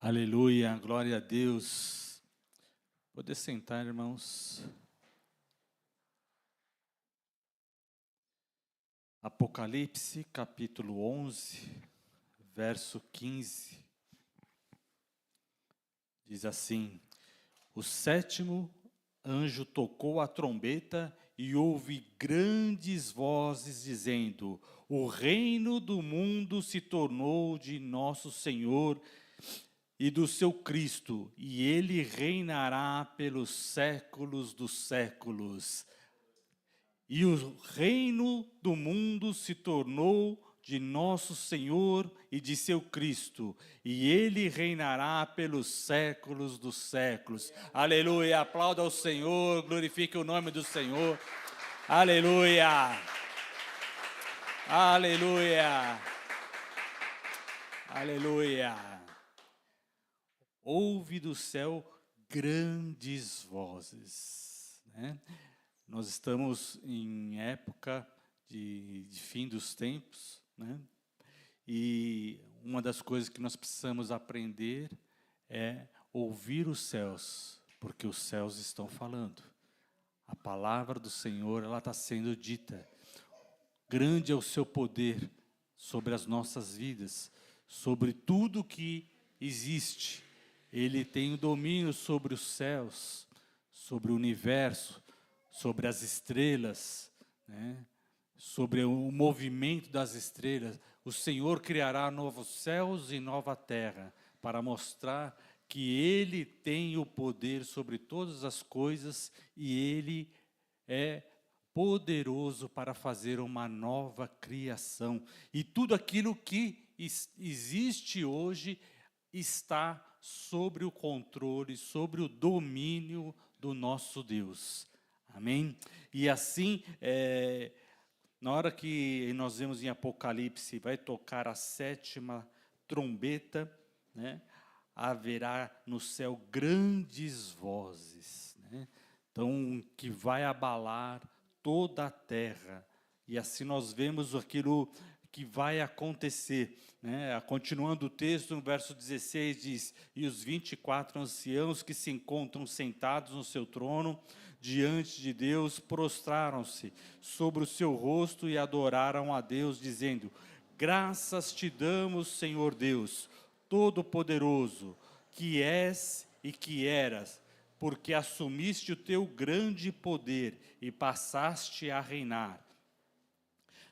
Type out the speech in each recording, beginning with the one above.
Aleluia, glória a Deus. Poder sentar, irmãos. Apocalipse, capítulo 11, verso 15. Diz assim: O sétimo anjo tocou a trombeta e houve grandes vozes dizendo: O reino do mundo se tornou de nosso Senhor e do seu Cristo, e ele reinará pelos séculos dos séculos. E o reino do mundo se tornou de nosso Senhor e de seu Cristo, e ele reinará pelos séculos dos séculos. Aleluia, aplauda ao Senhor, glorifique o nome do Senhor. Aleluia, aleluia, aleluia. Ouve do céu grandes vozes, né? Nós estamos em época de fim dos tempos, né? E uma das coisas que nós precisamos aprender é ouvir os céus, porque os céus estão falando. A palavra do Senhor, ela está sendo dita. Grande é o seu poder sobre as nossas vidas, sobre tudo que existe. Ele tem o domínio sobre os céus, sobre o universo, sobre as estrelas, né? Sobre o movimento das estrelas. O Senhor criará novos céus e nova terra, para mostrar que Ele tem o poder sobre todas as coisas e Ele é poderoso para fazer uma nova criação. E tudo aquilo que existe hoje está sobre o controle, sobre o domínio do nosso Deus. Amém? E assim, na hora que nós vemos em Apocalipse, vai tocar a sétima trombeta, né? Haverá no céu grandes vozes, né? Então, que vai abalar toda a terra. E assim nós vemos aquilo que vai acontecer, né? Continuando o texto, no verso 16 diz: E os 24 anciãos que se encontram sentados no seu trono, diante de Deus, prostraram-se sobre o seu rosto e adoraram a Deus, dizendo: Graças te damos, Senhor Deus, Todo-Poderoso, que és e que eras, porque assumiste o teu grande poder e passaste a reinar.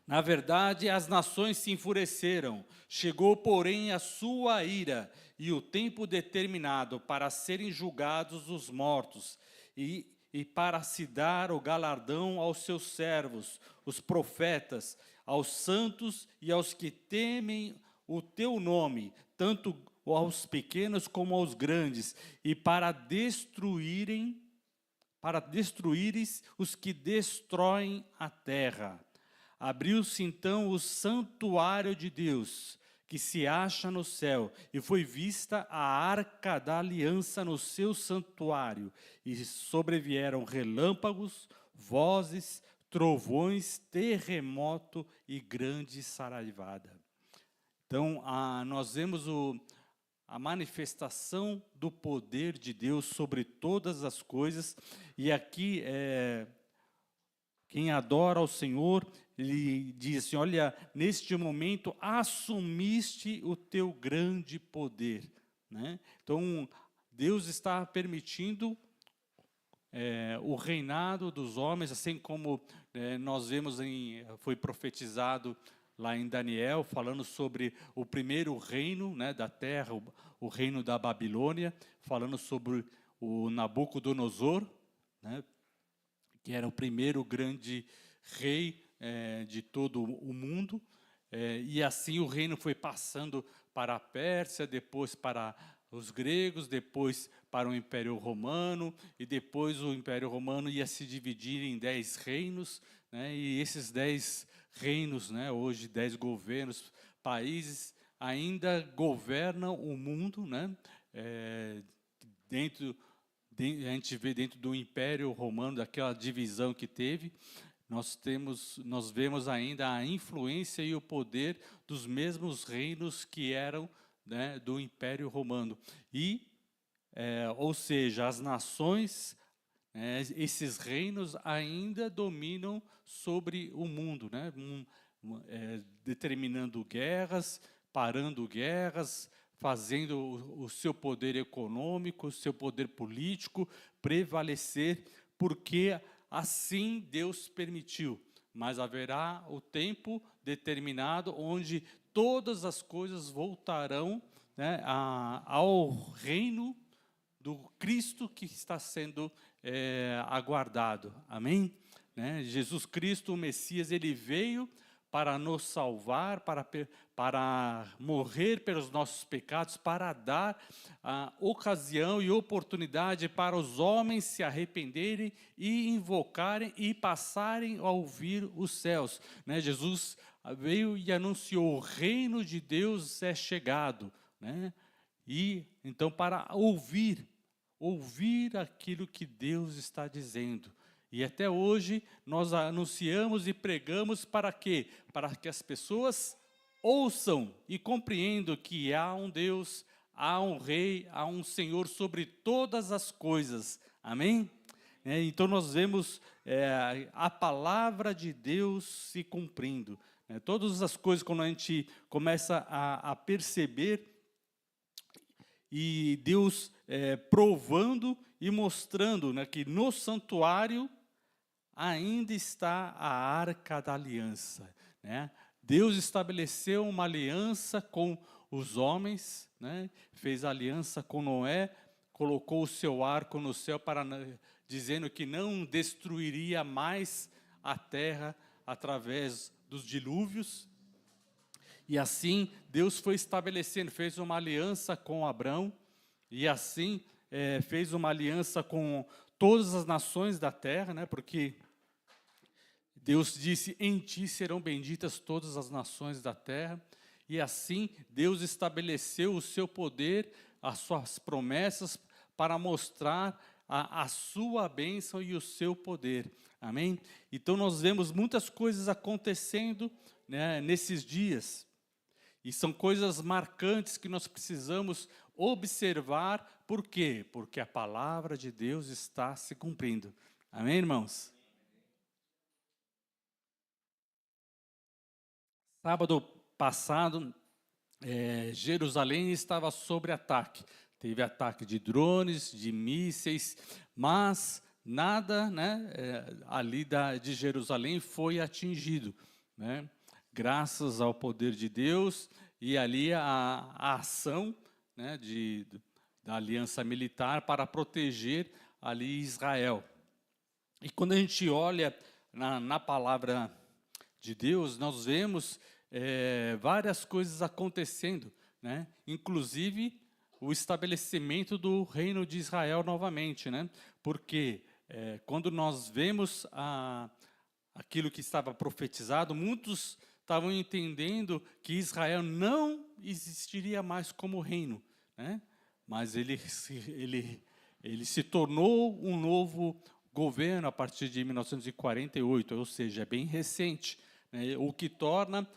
Na verdade, as nações se enfureceram, chegou, porém, a sua ira e o tempo determinado para serem julgados os mortos e para se dar o galardão aos seus servos, os profetas, aos santos e aos que temem o teu nome, tanto aos pequenos como aos grandes, e para destruires os que destroem a terra. Abriu-se então o santuário de Deus, que se acha no céu, e foi vista a arca da aliança no seu santuário, e sobrevieram relâmpagos, vozes, trovões, terremoto e grande saraivada. Então, nós vemos a manifestação do poder de Deus sobre todas as coisas, e aqui quem adora ao Senhor, ele diz assim: olha, neste momento assumiste o teu grande poder, né? Então, Deus está permitindo o reinado dos homens, assim como nós vemos, foi profetizado lá em Daniel, falando sobre o primeiro reino, né, da terra, o reino da Babilônia, falando sobre o Nabucodonosor, né, que era o primeiro grande rei de todo o mundo, e assim o reino foi passando para a Pérsia, depois para os gregos, depois para o Império Romano, e depois o Império Romano ia se dividir em 10 reinos, né, e esses 10 reinos, né, hoje 10 governos, países, ainda governam o mundo, né, a gente vê dentro do Império Romano, daquela divisão que teve, nós vemos ainda a influência e o poder dos mesmos reinos que eram né, do Império Romano. E, ou seja, as nações, esses reinos ainda dominam sobre o mundo, né, determinando guerras, parando guerras, fazendo o seu poder econômico, o seu poder político prevalecer, porque assim Deus permitiu. Mas haverá o tempo determinado onde todas as coisas voltarão, né, ao reino do Cristo que está sendo aguardado. Amém? Né? Jesus Cristo, o Messias, ele veio para nos salvar, para morrer pelos nossos pecados, para dar ocasião e oportunidade para os homens se arrependerem e invocarem e passarem a ouvir os céus. Né? Jesus veio e anunciou: o reino de Deus é chegado. Né? E então, para ouvir aquilo que Deus está dizendo. E até hoje nós anunciamos e pregamos para quê? Para que as pessoas ouçam e compreendam que há um Deus, há um Rei, há um Senhor sobre todas as coisas. Amém? Então nós vemos a palavra de Deus se cumprindo. Todas as coisas, quando a gente começa a perceber, e Deus provando e mostrando, né, que no santuário ainda está a Arca da Aliança. Né? Deus estabeleceu uma aliança com os homens, né? Fez aliança com Noé, colocou o seu arco no céu, dizendo que não destruiria mais a terra através dos dilúvios. E assim Deus foi estabelecendo, fez uma aliança com Abrão, e assim fez uma aliança com todas as nações da terra, né? Porque Deus disse: em ti serão benditas todas as nações da terra. E assim Deus estabeleceu o seu poder, as suas promessas, para mostrar a sua bênção e o seu poder. Amém? Então nós vemos muitas coisas acontecendo, né, nesses dias. E são coisas marcantes que nós precisamos observar. Por quê? Porque a palavra de Deus está se cumprindo. Amém, irmãos? Sábado passado, Jerusalém estava sob ataque. Teve ataque de drones, de mísseis, mas nada, né, ali de Jerusalém foi atingido, né? Graças ao poder de Deus e ali a ação, né, da aliança militar para proteger ali Israel. E quando a gente olha na palavra de Deus, nós vemos várias coisas acontecendo, né? Inclusive o estabelecimento do reino de Israel novamente, né? Porque quando nós vemos aquilo que estava profetizado, muitos estavam entendendo que Israel não existiria mais como reino, né? Mas ele se tornou um novo governo a partir de 1948, ou seja, é bem recente, né? O que torna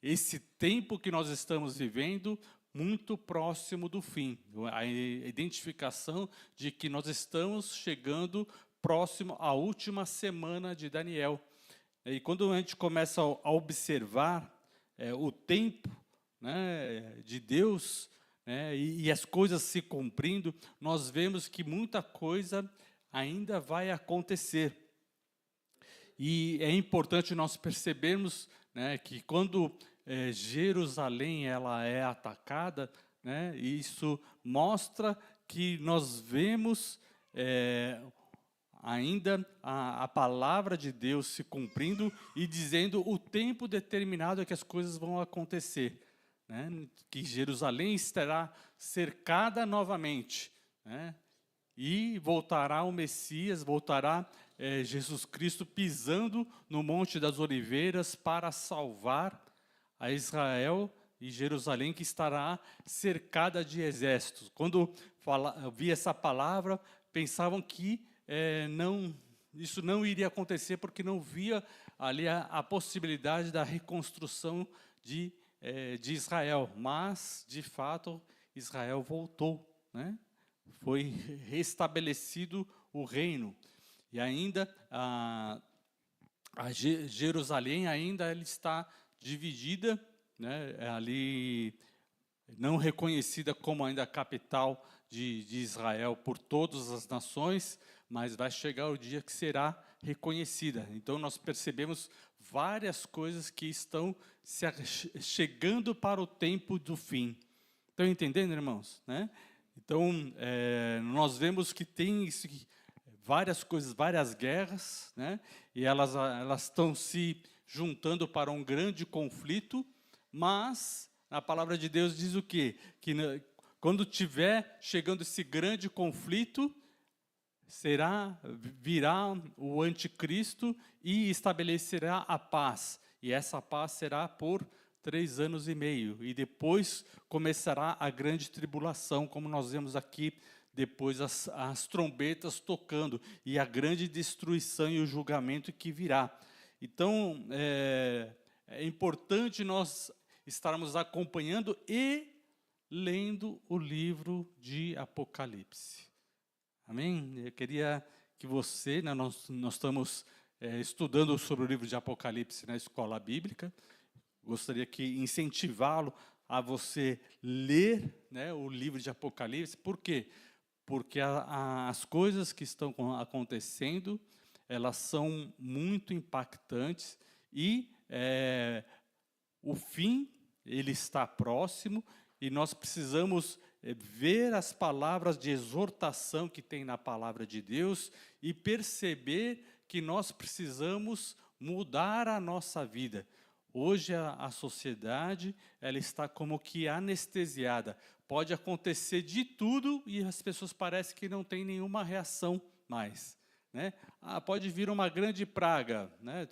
esse tempo que nós estamos vivendo muito próximo do fim, a identificação de que nós estamos chegando próximo à última semana de Daniel. E quando a gente começa a observar o tempo, né, de Deus, né, e as coisas se cumprindo, nós vemos que muita coisa ainda vai acontecer. E é importante nós percebermos, né, que quando Jerusalém ela é atacada, né, isso mostra que nós vemos ainda a palavra de Deus se cumprindo e dizendo o tempo determinado é que as coisas vão acontecer, né? Que Jerusalém estará cercada novamente, né? E voltará o Messias, voltará Jesus Cristo pisando no Monte das Oliveiras para salvar a Israel e Jerusalém, que estará cercada de exércitos. Quando vi essa palavra, pensavam que isso não iria acontecer, porque não via ali a possibilidade da reconstrução de de Israel, mas, de fato, Israel voltou, né? Foi restabelecido o reino. E ainda Jerusalém ainda ela está dividida, né? Ali não reconhecida como ainda a capital de Israel por todas as nações, mas vai chegar o dia que será reconhecida. Então nós percebemos várias coisas que estão chegando para o tempo do fim. Estão entendendo, irmãos? Né? Então, nós vemos que tem várias coisas, várias guerras, né? E elas estão se juntando para um grande conflito, mas a palavra de Deus diz o quê? Que quando tiver chegando esse grande conflito, virá o anticristo e estabelecerá a paz. E essa paz será por 3 anos e meio. E depois começará a grande tribulação, como nós vemos aqui, depois as trombetas tocando, e a grande destruição e o julgamento que virá. Então, é importante nós estarmos acompanhando e lendo o livro de Apocalipse. Amém? Eu queria que você, né, nós estamos estudando sobre o livro de Apocalipse na escola bíblica, gostaria que incentivá-lo a você ler, né, o livro de Apocalipse. Por quê? Porque as coisas que estão acontecendo, elas são muito impactantes e o fim, ele está próximo e nós precisamos ver as palavras de exortação que tem na palavra de Deus e perceber que nós precisamos mudar a nossa vida. Hoje a sociedade ela está como que anestesiada. Pode acontecer de tudo e as pessoas parecem que não têm nenhuma reação mais, né? Pode vir uma grande praga, né?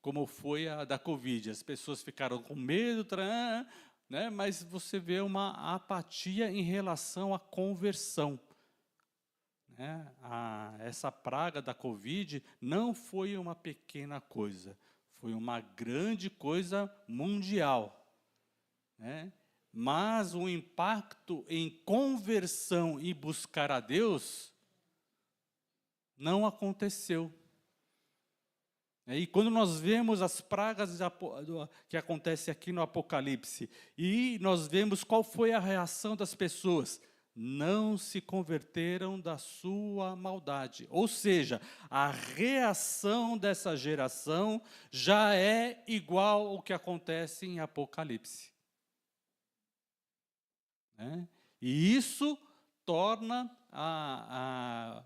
Como foi a da Covid. As pessoas ficaram com medo, né? Mas você vê uma apatia em relação à conversão. Né? Essa praga da Covid não foi uma pequena coisa, foi uma grande coisa mundial. Né? Mas o impacto em conversão e buscar a Deus não aconteceu. E quando nós vemos as pragas que acontecem aqui no Apocalipse, e nós vemos qual foi a reação das pessoas, não se converteram da sua maldade. Ou seja, a reação dessa geração já é igual ao que acontece em Apocalipse. E isso torna a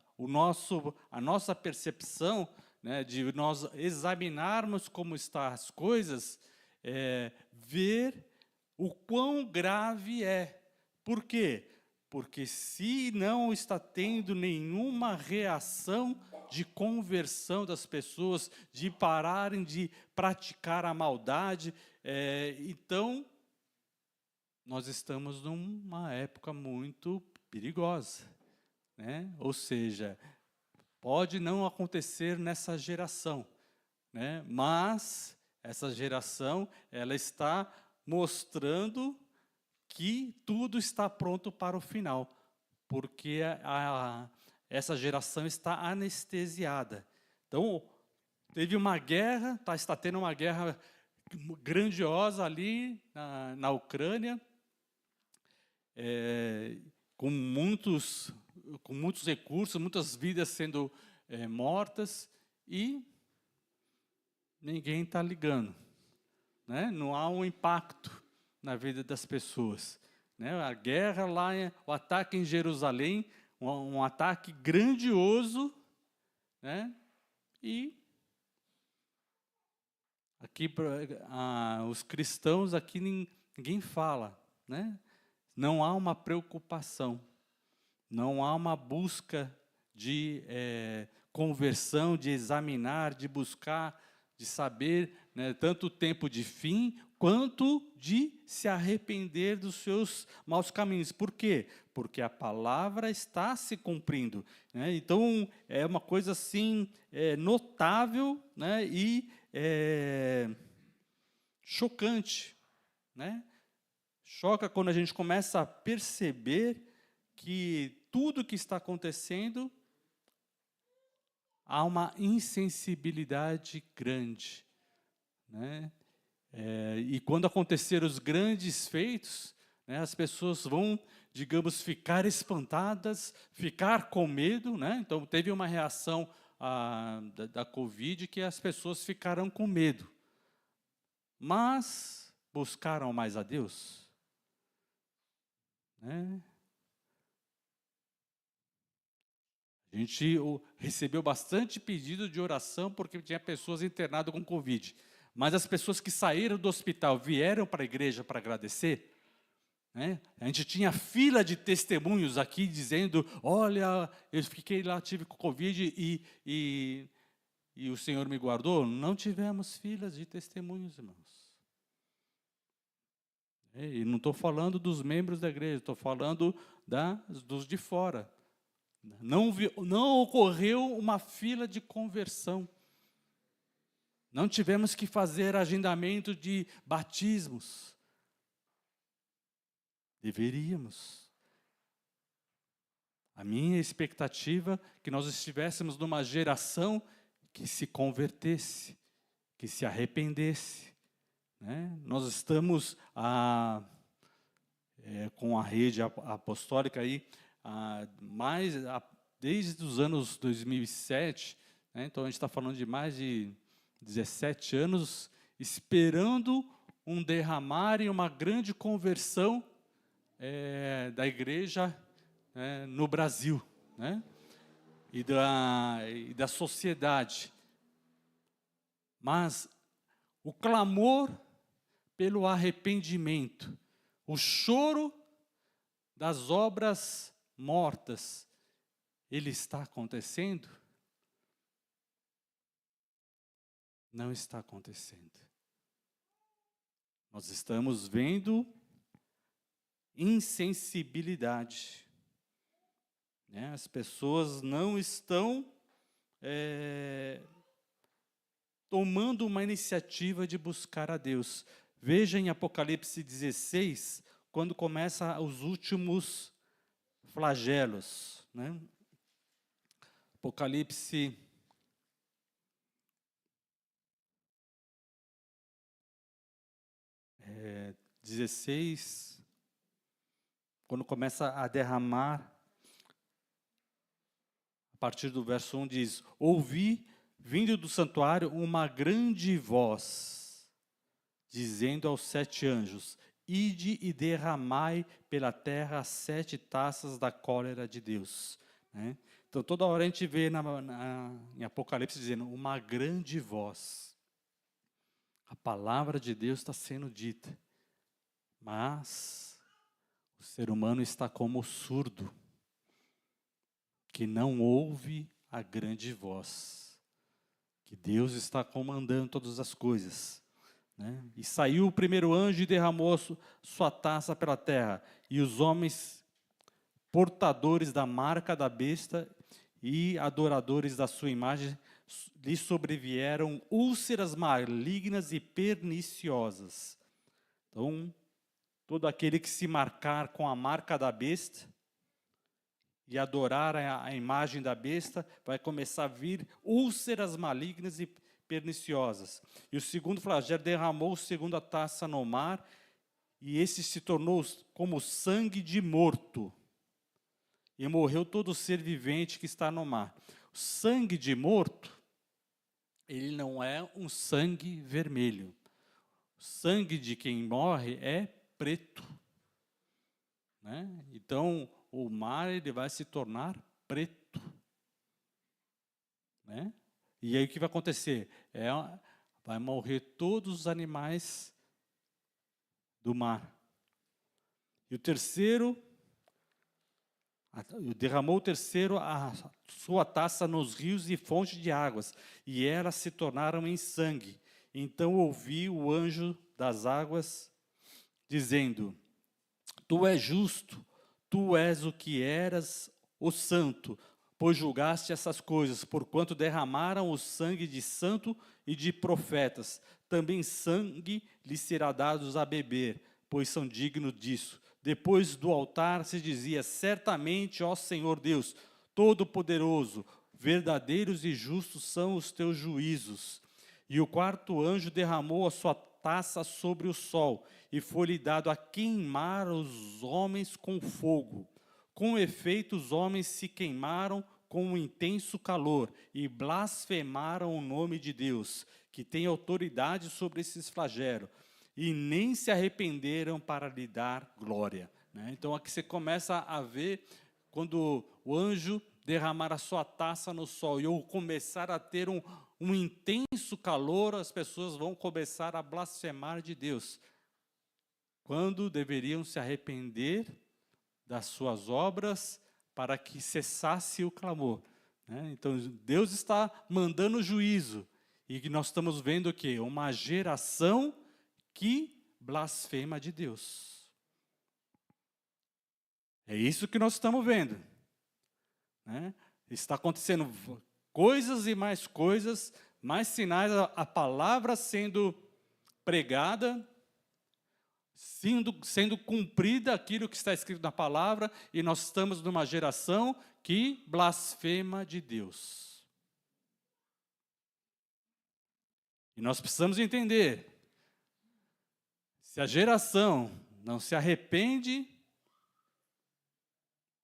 nossa percepção, né, de nós examinarmos como estão as coisas, ver o quão grave é. Por quê? Porque se não está tendo nenhuma reação de conversão das pessoas, de pararem de praticar a maldade, então nós estamos numa época muito perigosa, né? Ou seja, pode não acontecer nessa geração, né? Mas essa geração ela está mostrando que tudo está pronto para o final, porque essa geração está anestesiada. Então, teve uma guerra, está tendo uma guerra grandiosa ali na Ucrânia, com muitos recursos, muitas vidas sendo mortas, e ninguém está ligando, né? Não há um impacto na vida das pessoas, né? A guerra lá, o ataque em Jerusalém, um ataque grandioso, né? E aqui os cristãos aqui ninguém fala, né? Não há uma preocupação, não há uma busca de conversão, de examinar, de buscar, de saber, né, tanto o tempo de fim, quanto de se arrepender dos seus maus caminhos. Por quê? Porque a palavra está se cumprindo, né? Então, é uma coisa assim, notável, né, e chocante, né? Choca quando a gente começa a perceber que tudo que está acontecendo há uma insensibilidade grande, né? E quando acontecer os grandes feitos, né, as pessoas vão, digamos, ficar espantadas, ficar com medo, né? Então, teve uma reação da Covid que as pessoas ficaram com medo. Mas buscaram mais a Deus? Né? A gente recebeu bastante pedido de oração porque tinha pessoas internadas com Covid. Mas as pessoas que saíram do hospital vieram para a igreja para agradecer? Né? A gente tinha fila de testemunhos aqui dizendo, olha, eu fiquei lá, tive Covid e o Senhor me guardou. Não tivemos filas de testemunhos, irmãos. E não estou falando dos membros da igreja, estou falando dos de fora. Não ocorreu uma fila de conversão. Não tivemos que fazer agendamento de batismos. Deveríamos. A minha expectativa é que nós estivéssemos numa geração que se convertesse, que se arrependesse. Né? Nós estamos com a rede apostólica aí, desde os anos 2007, né? Então a gente está falando de mais de 17 anos, esperando um derramar e uma grande conversão da igreja no Brasil, né? e da sociedade. Mas o clamor pelo arrependimento, o choro das obras mortas, ele está acontecendo? Não está acontecendo. Nós estamos vendo insensibilidade. Né? As pessoas não estão tomando uma iniciativa de buscar a Deus. Veja em Apocalipse 16, quando começa os últimos flagelos. Né? Apocalipse 16, quando começa a derramar, a partir do verso 1 diz: ouvi, vindo do santuário, uma grande voz, dizendo aos 7 anjos: ide e derramai pela terra as 7 taças da cólera de Deus. Né? Então, toda hora a gente vê em Apocalipse dizendo, uma grande voz. A palavra de Deus está sendo dita. Mas o ser humano está como surdo, que não ouve a grande voz, que Deus está comandando todas as coisas. Né? E saiu o primeiro anjo e derramou sua taça pela terra, e os homens portadores da marca da besta e adoradores da sua imagem, lhe sobrevieram úlceras malignas e perniciosas. Então, todo aquele que se marcar com a marca da besta e adorar a imagem da besta, vai começar a vir úlceras malignas e perniciosas. E o segundo flagelo derramou segunda taça no mar, e esse se tornou como sangue de morto. E morreu todo ser vivente que está no mar. O sangue de morto, ele não é um sangue vermelho. O sangue de quem morre é preto. Né? Então, o mar ele vai se tornar preto. Né? E aí o que vai acontecer? Vai morrer todos os animais do mar. E o terceiro, derramou o terceiro a sua taça nos rios e fontes de águas, e elas se tornaram em sangue. Então ouvi o anjo das águas dizendo: tu és justo, tu és o que eras o santo, pois julgaste essas coisas, porquanto derramaram o sangue de santo e de profetas. Também sangue lhes será dado a beber, pois são dignos disso. Depois do altar se dizia, certamente, ó Senhor Deus, Todo-Poderoso, verdadeiros e justos são os teus juízos. E o quarto anjo derramou a sua taça sobre o sol, e foi-lhe dado a queimar os homens com fogo. Com efeito, os homens se queimaram com um intenso calor e blasfemaram o nome de Deus, que tem autoridade sobre esses flagelos, e nem se arrependeram para lhe dar glória. Então, aqui você começa a ver, quando o anjo derramar a sua taça no sol e ou começar a ter um intenso calor, as pessoas vão começar a blasfemar de Deus, quando deveriam se arrepender das suas obras para que cessasse o clamor. Então, Deus está mandando juízo, e que nós estamos vendo o quê? Uma geração que blasfema de Deus. É isso que nós estamos vendo. Está acontecendo coisas e mais coisas, mais sinais, a palavra sendo pregada, sendo cumprida aquilo que está escrito na palavra, e nós estamos numa geração que blasfema de Deus. E nós precisamos entender, se a geração não se arrepende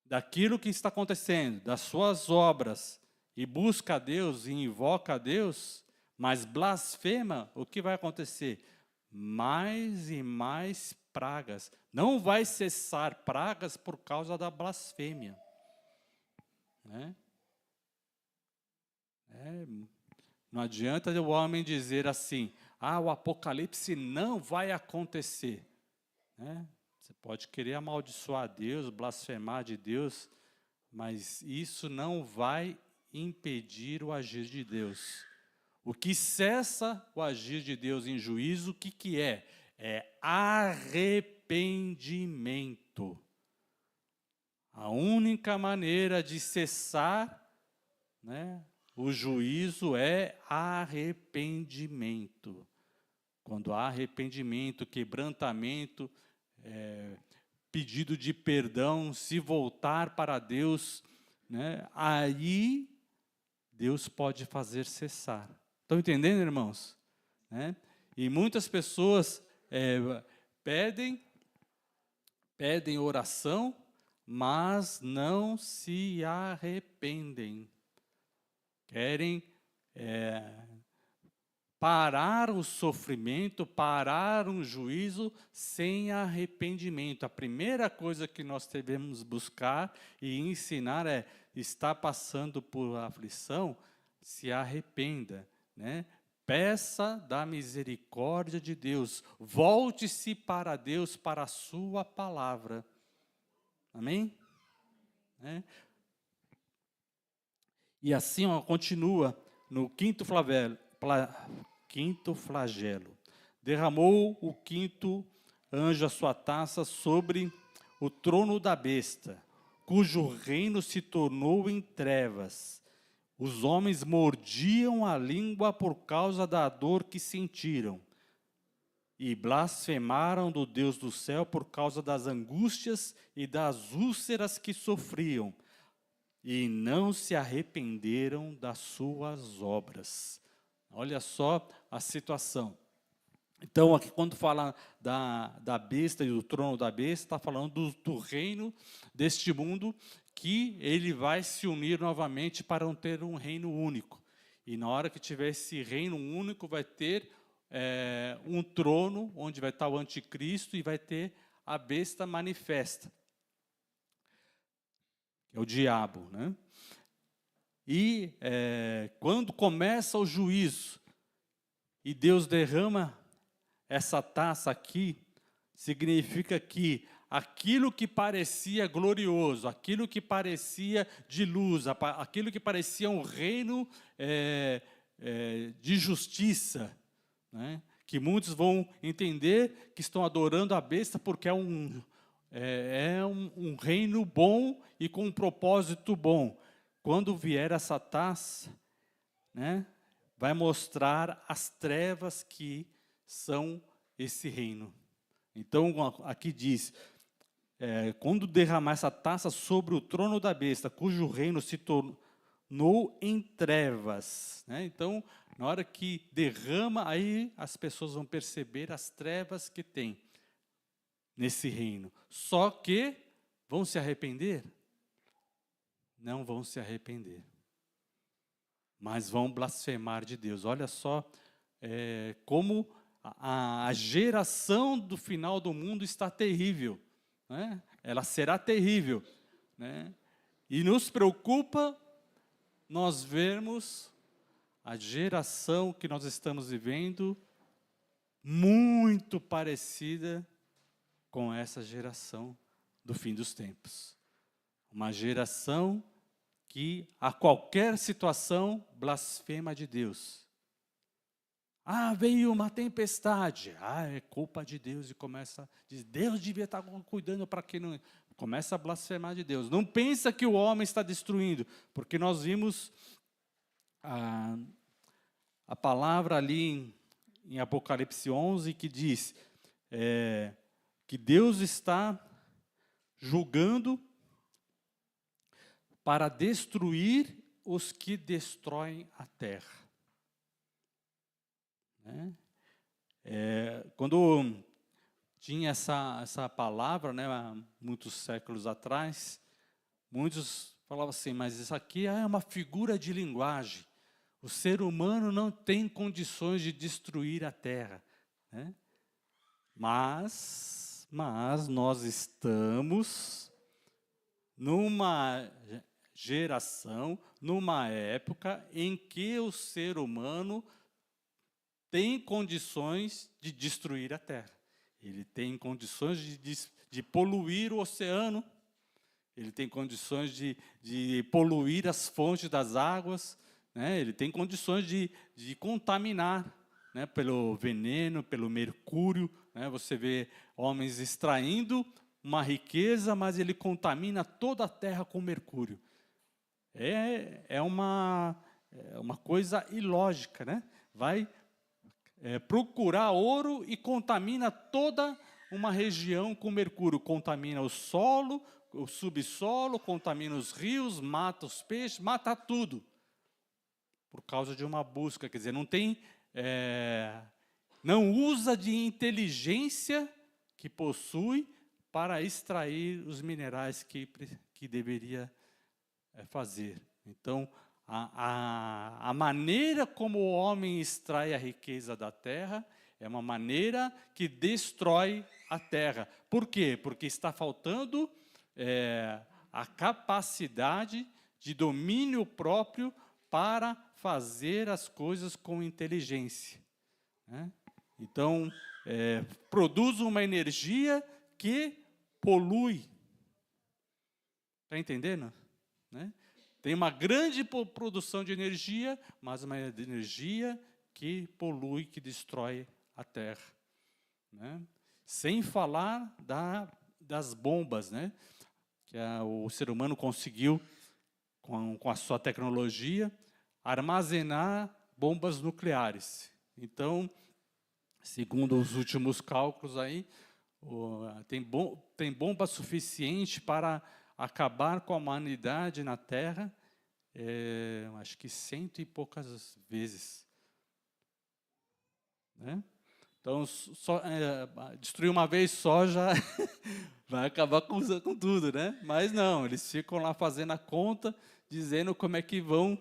daquilo que está acontecendo, das suas obras, e busca a Deus e invoca a Deus, mas blasfema, o que vai acontecer? Mais e mais pragas. Não vai cessar pragas por causa da blasfêmia. Não adianta o homem dizer assim, o apocalipse não vai acontecer. Você pode querer amaldiçoar Deus, blasfemar de Deus, mas isso não vai impedir o agir de Deus. O que cessa o agir de Deus em juízo, o que é? É arrependimento. A única maneira de cessar, o juízo é arrependimento. Quando há arrependimento, quebrantamento, pedido de perdão, se voltar para Deus, aí Deus pode fazer cessar. Estão entendendo, irmãos? E muitas pessoas pedem oração, mas não se arrependem. Querem parar o sofrimento, parar um juízo sem arrependimento. A primeira coisa que nós devemos buscar e ensinar é, está passando por aflição, se arrependa, Peça da misericórdia de Deus, volte-se para Deus, para a sua palavra. Amém? E assim continua no quinto flagelo. Derramou o quinto anjo a sua taça sobre o trono da besta, cujo reino se tornou em trevas. Os homens mordiam a língua por causa da dor que sentiram, e blasfemaram do Deus do céu por causa das angústias e das úlceras que sofriam, e não se arrependeram das suas obras. Olha só a situação. Então, aqui quando fala da besta e do trono da besta, está falando do reino deste mundo, que ele vai se unir novamente para ter um reino único. E na hora que tiver esse reino único, vai ter um trono, onde vai estar o anticristo, e vai ter a besta manifesta. É o diabo, E quando começa o juízo, e Deus derrama essa taça aqui, significa que aquilo que parecia glorioso, aquilo que parecia de luz, aquilo que parecia um reino de justiça, que muitos vão entender que estão adorando a besta porque é um reino bom e com um propósito bom. quando vier essa taça, né, vai mostrar as trevas que são esse reino. Então, aqui diz, quando derramar essa taça sobre o trono da besta, cujo reino se tornou em trevas. Né? Então, na hora que derrama, aí as pessoas vão perceber as trevas que tem nesse reino. Só que vão se arrepender? Não vão se arrepender. Mas vão blasfemar de Deus. Olha só como a geração do final do mundo está terrível. Né? Ela será terrível. Né? E nos preocupa nós vermos a geração que nós estamos vivendo muito parecida com essa geração do fim dos tempos. Uma geração que a qualquer situação blasfema de Deus. Ah, veio uma tempestade. Ah, é culpa de Deus. E começa a dizer, Deus devia estar cuidando para que não... Começa a blasfemar de Deus. Não pensa que o homem está destruindo, porque nós vimos a palavra ali em Apocalipse 11 que diz que Deus está julgando para destruir os que destroem a terra. Né? Quando tinha essa palavra, né, há muitos séculos atrás, muitos falavam assim, mas isso aqui é uma figura de linguagem. O ser humano não tem condições de destruir a terra. Né? Mas nós estamos numa geração, numa época em que o ser humano tem condições de destruir a terra. Ele tem condições de poluir o oceano, ele tem condições de poluir as fontes das águas, né? Ele tem condições de contaminar, né? Pelo veneno, pelo mercúrio. Né? Você vê homens extraindo uma riqueza, mas ele contamina toda a terra com mercúrio. É uma coisa ilógica, né? Vai procurar ouro e contamina toda uma região com mercúrio. Contamina o solo, o subsolo, contamina os rios, mata os peixes, mata tudo. Por causa de uma busca, quer dizer, não usa de inteligência que possui para extrair os minerais que deveria fazer. Então, a maneira como o homem extrai a riqueza da terra é uma maneira que destrói a terra. Por quê? Porque está faltando a capacidade de domínio próprio para fazer as coisas com inteligência. Né? Então, produz uma energia que polui. Está entendendo? Né? Tem uma grande produção de energia, mas uma energia que polui, que destrói a terra. Né? Sem falar das bombas, né? Que o ser humano conseguiu, com a sua tecnologia, armazenar bombas nucleares. Então, segundo os últimos cálculos aí, tem bomba suficiente para acabar com a humanidade na Terra, acho que 100 e poucas vezes. Né? Então, destruir uma vez só já vai acabar com tudo, né? Mas não, eles ficam lá fazendo a conta, dizendo como é que vão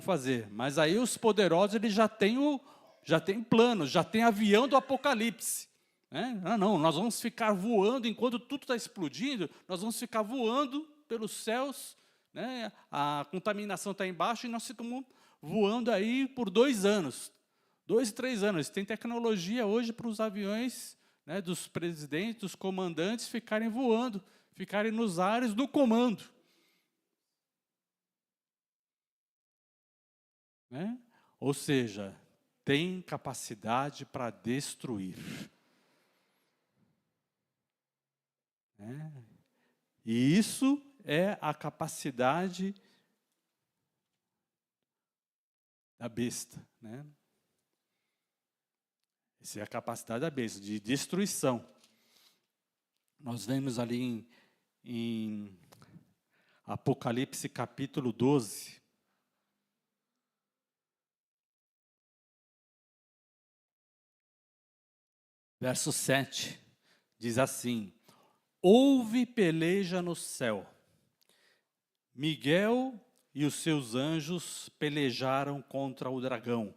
fazer. Mas aí os poderosos eles já têm planos, já tem avião do apocalipse. Né? Não, nós vamos ficar voando enquanto tudo está explodindo, nós vamos ficar voando pelos céus, né? A contaminação está embaixo e nós ficamos voando aí por 2 anos, 2, 3 anos. Tem tecnologia hoje para os aviões, né, dos presidentes, dos comandantes ficarem voando, ficarem nos ares do comando. Né? Ou seja, tem capacidade para destruir. E isso é a capacidade da besta, né? Essa é a capacidade da besta, de destruição. Nós vemos ali em Apocalipse capítulo 12. Verso 7, diz assim: houve peleja no céu. Miguel e os seus anjos pelejaram contra o dragão.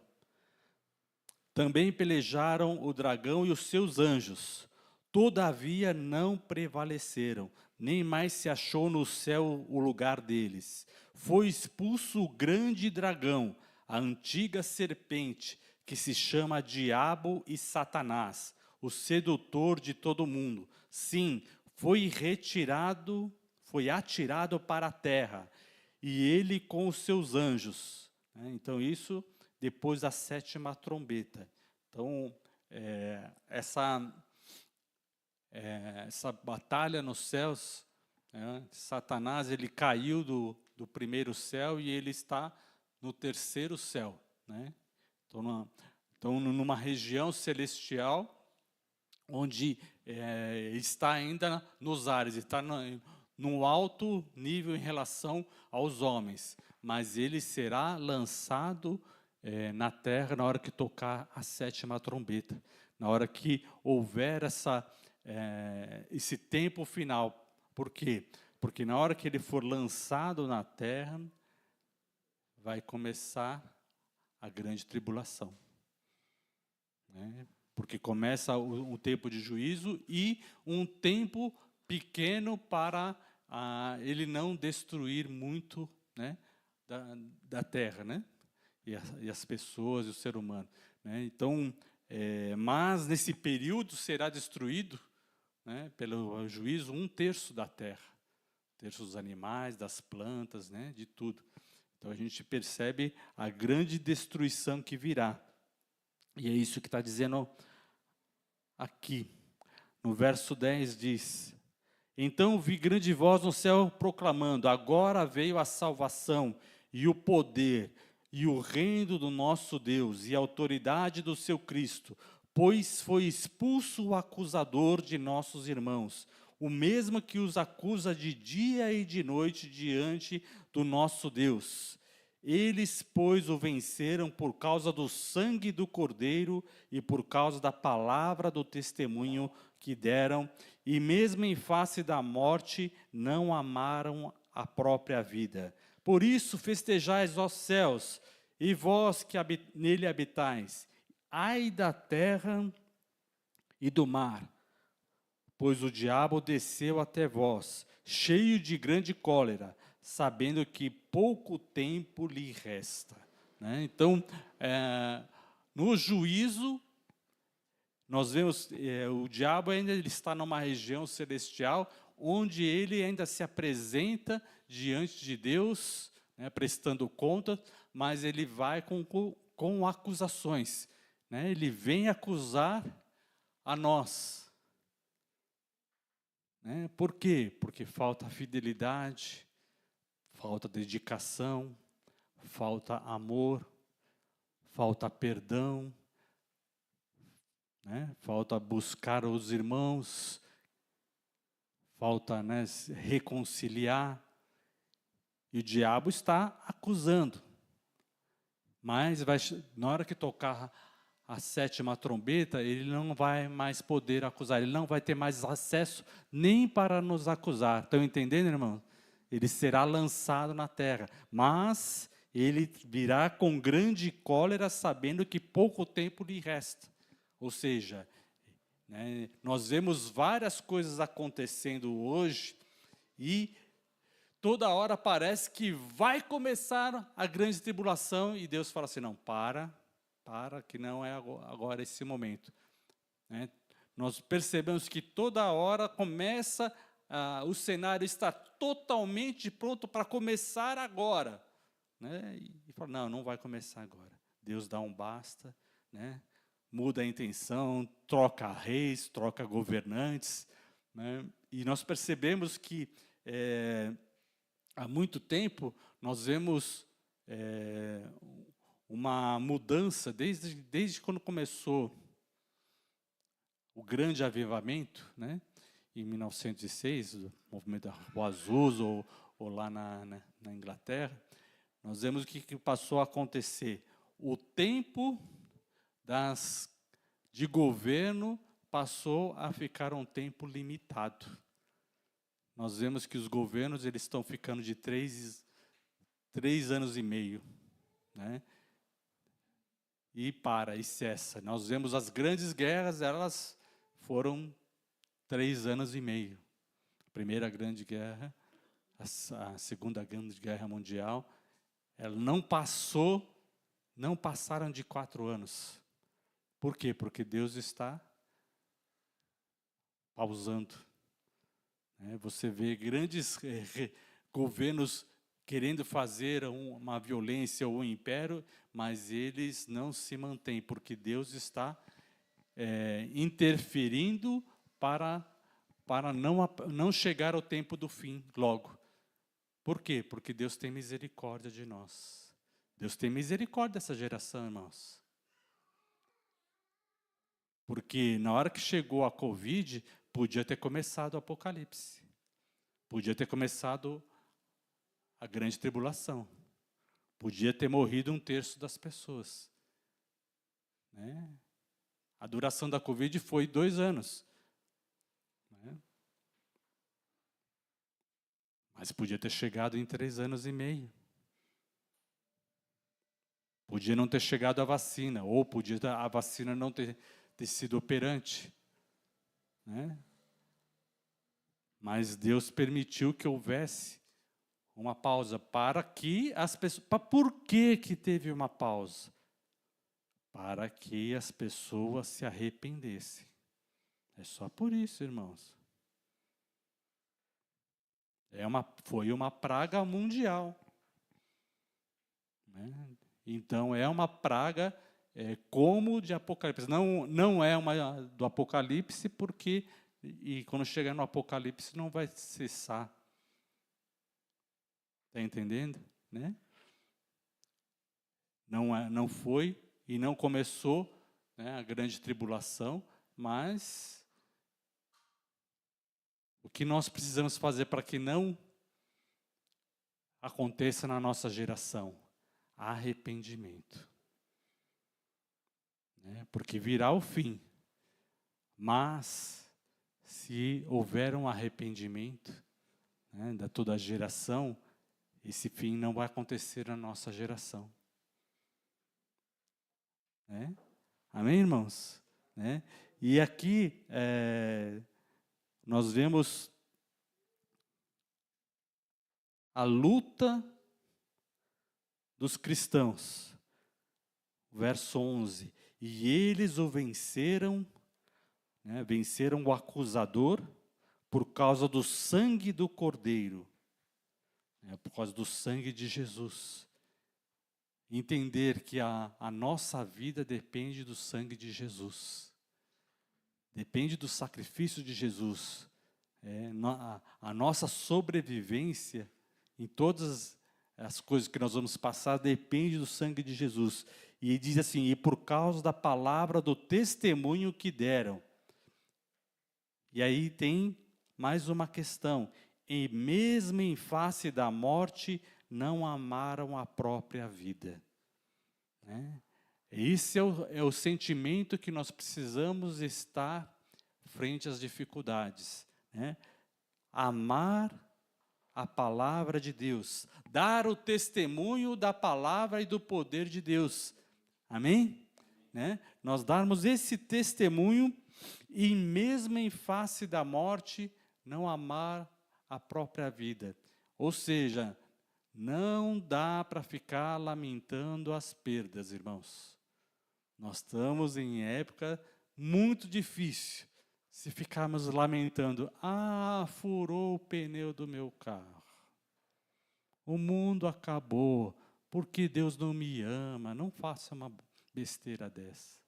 Também pelejaram o dragão e os seus anjos. Todavia não prevaleceram, nem mais se achou no céu o lugar deles. Foi expulso o grande dragão, a antiga serpente, que se chama Diabo e Satanás, o sedutor de todo mundo. Sim, foi atirado para a terra, e ele com os seus anjos. Então isso depois da 7ª trombeta. Então, essa batalha nos céus, Satanás ele caiu do primeiro céu e ele está no terceiro céu, né? Então, numa região celestial, onde está ainda nos ares, está num alto nível em relação aos homens, mas ele será lançado na terra na hora que tocar a 7ª trombeta, na hora que houver esse tempo final. Por quê? Porque na hora que ele for lançado na terra, vai começar a grande tribulação, né? Porque começa um tempo de juízo e um tempo pequeno para ele não destruir muito, né, da terra, né? E as pessoas e o ser humano, né? Então, mas nesse período será destruído, né, pelo juízo 1/3 da terra, 1/3 dos animais, das plantas, né, de tudo. Então a gente percebe a grande destruição que virá. E é isso que está dizendo aqui. No verso 10 diz: então vi grande voz no céu proclamando: agora veio a salvação e o poder e o reino do nosso Deus e a autoridade do seu Cristo, pois foi expulso o acusador de nossos irmãos, o mesmo que os acusa de dia e de noite diante do nosso Deus. Eles, pois, o venceram por causa do sangue do Cordeiro e por causa da palavra do testemunho que deram, e mesmo em face da morte, não amaram a própria vida. Por isso festejais, ó céus, e vós que nele habitais. Ai da terra e do mar, pois o diabo desceu até vós, cheio de grande cólera, sabendo que pouco tempo lhe resta, né? Então, no juízo, nós vemos o diabo ainda ele está numa região celestial, onde ele ainda se apresenta diante de Deus, né, prestando conta, mas ele vai com acusações, né? Ele vem acusar a nós, né? Por quê? Porque falta fidelidade, falta dedicação, falta amor, falta perdão, né? Falta buscar os irmãos, falta, né, reconciliar. E o diabo está acusando. Mas na hora que tocar a 7ª trombeta, ele não vai mais poder acusar, ele não vai ter mais acesso nem para nos acusar. Estão entendendo, irmão? Ele será lançado na terra, mas ele virá com grande cólera, sabendo que pouco tempo lhe resta. Ou seja, né, nós vemos várias coisas acontecendo hoje e toda hora parece que vai começar a grande tribulação e Deus fala assim, não, para, que não é agora esse momento, né? Nós percebemos que toda hora começa, o cenário está totalmente pronto para começar agora, né? E fala, não vai começar agora. Deus dá um basta, né? Muda a intenção, troca reis, troca governantes, né? E nós percebemos que há muito tempo, nós vemos uma mudança, desde quando começou o grande avivamento, né, em 1906, o movimento da Rua Azusa, ou lá na Inglaterra, nós vemos o que passou a acontecer. O tempo de governo passou a ficar um tempo limitado. Nós vemos que os governos eles estão ficando de 3 anos e meio, né? E cessa. Nós vemos as grandes guerras, elas foram 3 anos e meio. A Primeira Grande Guerra, a Segunda Grande Guerra Mundial, ela não passaram de 4 anos. Por quê? Porque Deus está pausando. Você vê grandes governos querendo fazer uma violência ou um império, mas eles não se mantêm, porque Deus está interferindo para não chegar ao tempo do fim logo. Por quê? Porque Deus tem misericórdia de nós. Deus tem misericórdia dessa geração, irmãos. Porque na hora que chegou a Covid, podia ter começado o Apocalipse. Podia ter começado a grande tribulação. Podia ter morrido 1/3 das pessoas. Né? A duração da Covid foi 2 anos. Né? Mas podia ter chegado em 3 anos e meio. Podia não ter chegado a vacina, ou podia a vacina não ter sido operante. Né? Mas Deus permitiu que houvesse uma pausa para que as pessoas... Por que teve uma pausa? Para que as pessoas se arrependessem. É só por isso, irmãos. Foi uma praga mundial. Né? Então, é uma praga como de Apocalipse. Não é uma do Apocalipse, porque quando chegar no Apocalipse não vai cessar. Está entendendo? Né? Não foi e não começou, né, a grande tribulação, mas o que nós precisamos fazer para que não aconteça na nossa geração? Arrependimento. Né? Porque virá o fim. Mas, se houver um arrependimento, né, da toda a geração, esse fim não vai acontecer na nossa geração. Né? Amém, irmãos? Né? E aqui nós vemos a luta dos cristãos. Verso 11. E eles o venceram, né, venceram o acusador por causa do sangue do Cordeiro, né, por causa do sangue de Jesus. Entender que a nossa vida depende do sangue de Jesus. Depende do sacrifício de Jesus. A nossa sobrevivência em todas as coisas que nós vamos passar depende do sangue de Jesus. E diz assim, e por causa da palavra do testemunho que deram. E aí tem mais uma questão. E mesmo em face da morte, não amaram a própria vida. Né? Esse é o sentimento que nós precisamos estar frente às dificuldades. Né? Amar a palavra de Deus. Dar o testemunho da palavra e do poder de Deus. Amém? Né? Nós darmos esse testemunho e mesmo em face da morte, não amar a própria vida. Ou seja, não dá para ficar lamentando as perdas, irmãos. Nós estamos em época muito difícil. Se ficarmos lamentando, furou o pneu do meu carro. O mundo acabou, porque Deus não me ama. Não faça uma besteira dessa.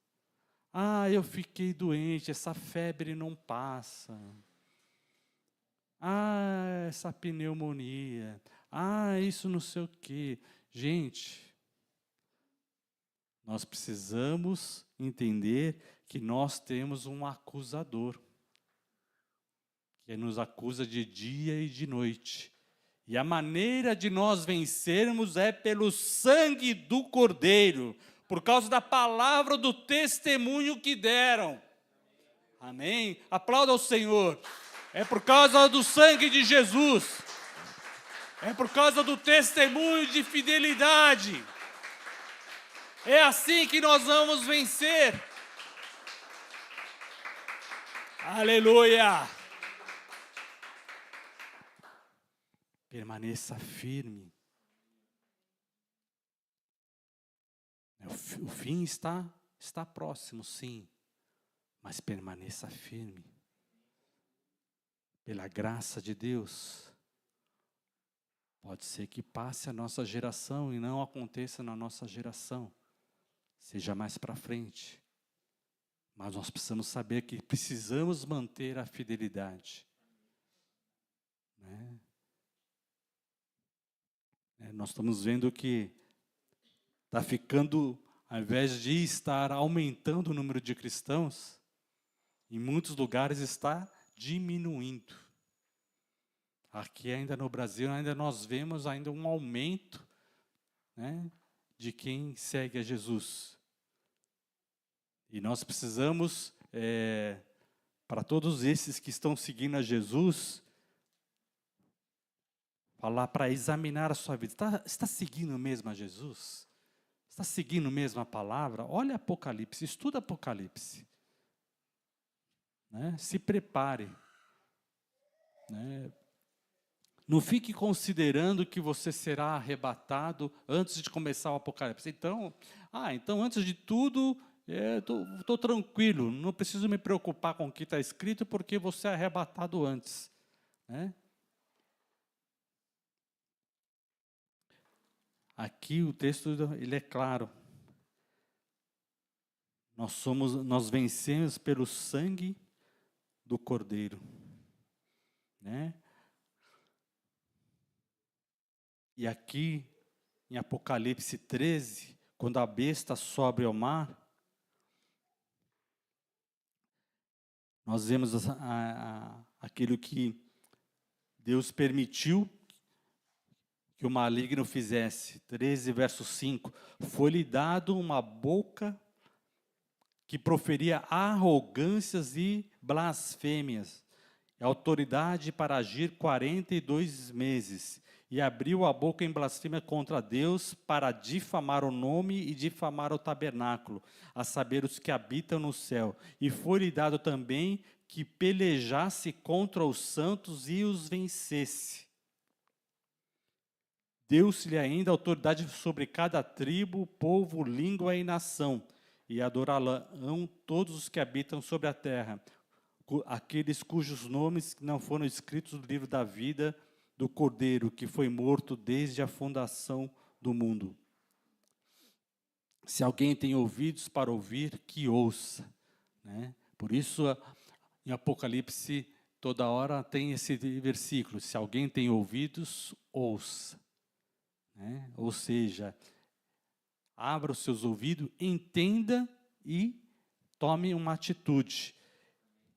Eu fiquei doente, essa febre não passa. essa pneumonia, isso não sei o quê. Gente, nós precisamos entender que nós temos um acusador, que nos acusa de dia e de noite. E a maneira de nós vencermos é pelo sangue do Cordeiro, por causa da palavra do testemunho que deram. Amém? Aplauda ao Senhor. É por causa do sangue de Jesus. É por causa do testemunho de fidelidade. É assim que nós vamos vencer. Aleluia! Permaneça firme. O fim está próximo, sim. Mas permaneça firme. Pela graça de Deus. Pode ser que passe a nossa geração e não aconteça na nossa geração. Seja mais para frente. Mas nós precisamos saber que precisamos manter a fidelidade. Né? Nós estamos vendo que está ficando, ao invés de estar aumentando o número de cristãos, em muitos lugares está diminuindo. Aqui ainda no Brasil, ainda nós vemos ainda um aumento, né, de quem segue a Jesus. E nós precisamos, para todos esses que estão seguindo a Jesus, falar para examinar a sua vida. Está seguindo mesmo a Jesus? Está seguindo mesmo a palavra? Olha Apocalipse, estuda Apocalipse. Né? Se prepare. Né? Não fique considerando que você será arrebatado antes de começar o Apocalipse. Então antes de tudo, estou tranquilo, não preciso me preocupar com o que está escrito, porque vou ser arrebatado antes. Né? Aqui o texto ele é claro. Nós vencemos pelo sangue do Cordeiro. Né? E aqui, em Apocalipse 13, quando a besta sobe ao mar, nós vemos aquilo que Deus permitiu que o maligno fizesse. 13, verso 5. Foi-lhe dado uma boca que proferia arrogâncias e blasfêmias, e autoridade para agir 42 meses. E abriu a boca em blasfêmia contra Deus para difamar o nome e difamar o tabernáculo, a saber, os que habitam no céu. E foi-lhe dado também que pelejasse contra os santos e os vencesse. Deu-se-lhe ainda autoridade sobre cada tribo, povo, língua e nação, e adorarão todos os que habitam sobre a terra, aqueles cujos nomes não foram escritos no livro da vida do Cordeiro, que foi morto desde a fundação do mundo. Se alguém tem ouvidos para ouvir, que ouça. Né? Por isso, em Apocalipse, toda hora tem esse versículo, se alguém tem ouvidos, ouça. Né? Ou seja, abra os seus ouvidos, entenda e tome uma atitude.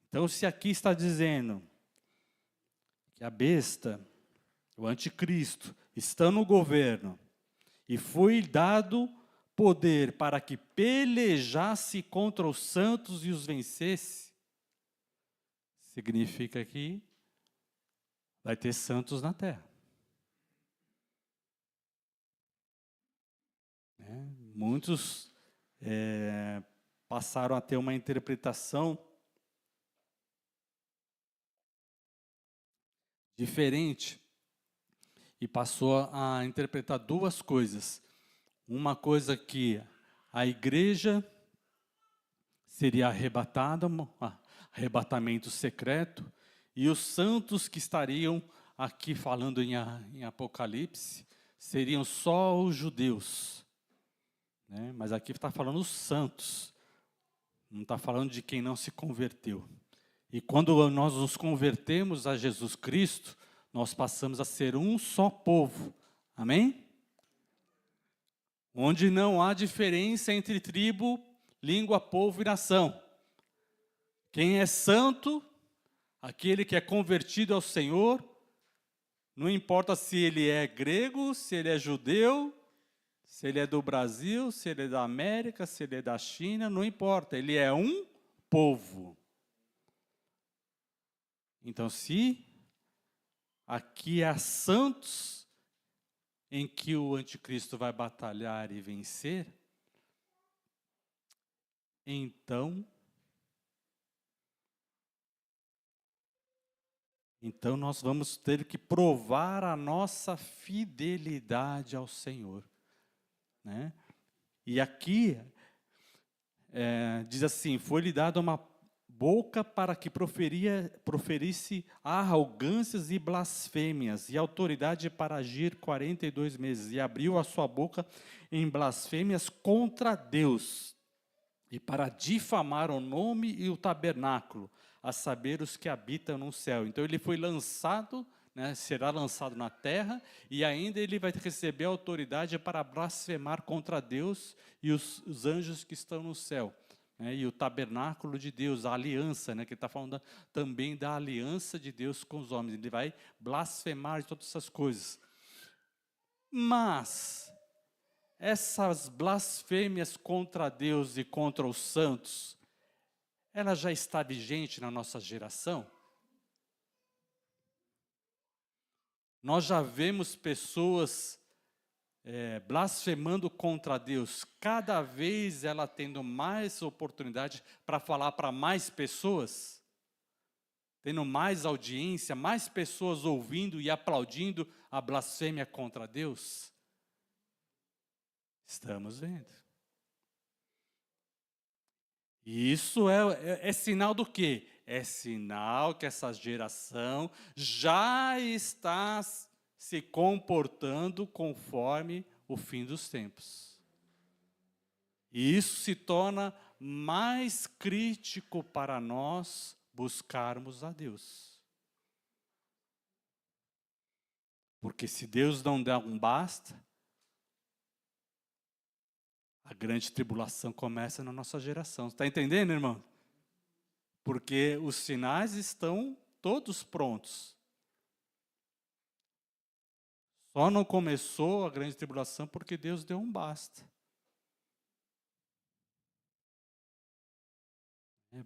Então, se aqui está dizendo que a besta, o anticristo, está no governo e foi dado poder para que pelejasse contra os santos e os vencesse, significa que vai ter santos na terra. Muitos passaram a ter uma interpretação diferente e passou a interpretar duas coisas. Uma coisa que a igreja seria arrebatada, arrebatamento secreto, e os santos que estariam aqui falando em Apocalipse seriam só os judeus. Né? Mas aqui está falando os santos, não está falando de quem não se converteu. E quando nós nos convertemos a Jesus Cristo, nós passamos a ser um só povo. Amém? Onde não há diferença entre tribo, língua, povo e nação. Quem é santo, aquele que é convertido ao Senhor, não importa se ele é grego, se ele é judeu, se ele é do Brasil, se ele é da América, se ele é da China, não importa, ele é um povo. Então, se aqui há santos em que o anticristo vai batalhar e vencer, então nós vamos ter que provar a nossa fidelidade ao Senhor, né? E aqui diz assim: foi-lhe dada uma boca para que proferisse arrogâncias e blasfêmias, e autoridade para agir 42 meses, e abriu a sua boca em blasfêmias contra Deus, e para difamar o nome e o tabernáculo, a saber, os que habitam no céu. Então ele foi lançado, né, será lançado na terra, e ainda ele vai receber autoridade para blasfemar contra Deus e os anjos que estão no céu. E o tabernáculo de Deus, a aliança, né, que está falando também da aliança de Deus com os homens. Ele vai blasfemar de todas essas coisas. Mas essas blasfêmias contra Deus e contra os santos, ela já está vigente na nossa geração? Nós já vemos pessoas blasfemando contra Deus, cada vez ela tendo mais oportunidade para falar para mais pessoas, tendo mais audiência, mais pessoas ouvindo e aplaudindo a blasfêmia contra Deus. Estamos vendo. E isso é sinal do quê? É sinal que essa geração já está se comportando conforme o fim dos tempos. E isso se torna mais crítico para nós buscarmos a Deus. Porque se Deus não der um basta, a grande tribulação começa na nossa geração. Está entendendo, irmão? Porque os sinais estão todos prontos. Só não começou a grande tribulação porque Deus deu um basta.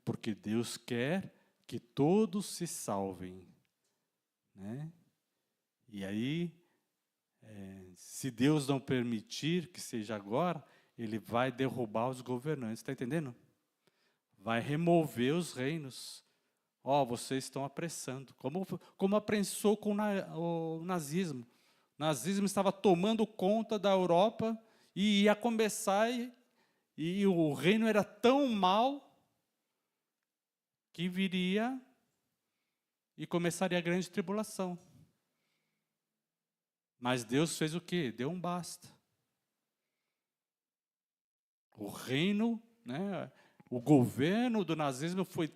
Porque Deus quer que todos se salvem, né? E aí, se Deus não permitir que seja agora, Ele vai derrubar os governantes, está entendendo? Vai remover os reinos. Vocês estão apressando, como apressou com o nazismo. O nazismo estava tomando conta da Europa e ia começar, e o reino era tão mau que viria e começaria a grande tribulação. Mas Deus fez o quê? Deu um basta. O reino, né, o governo do nazismo foi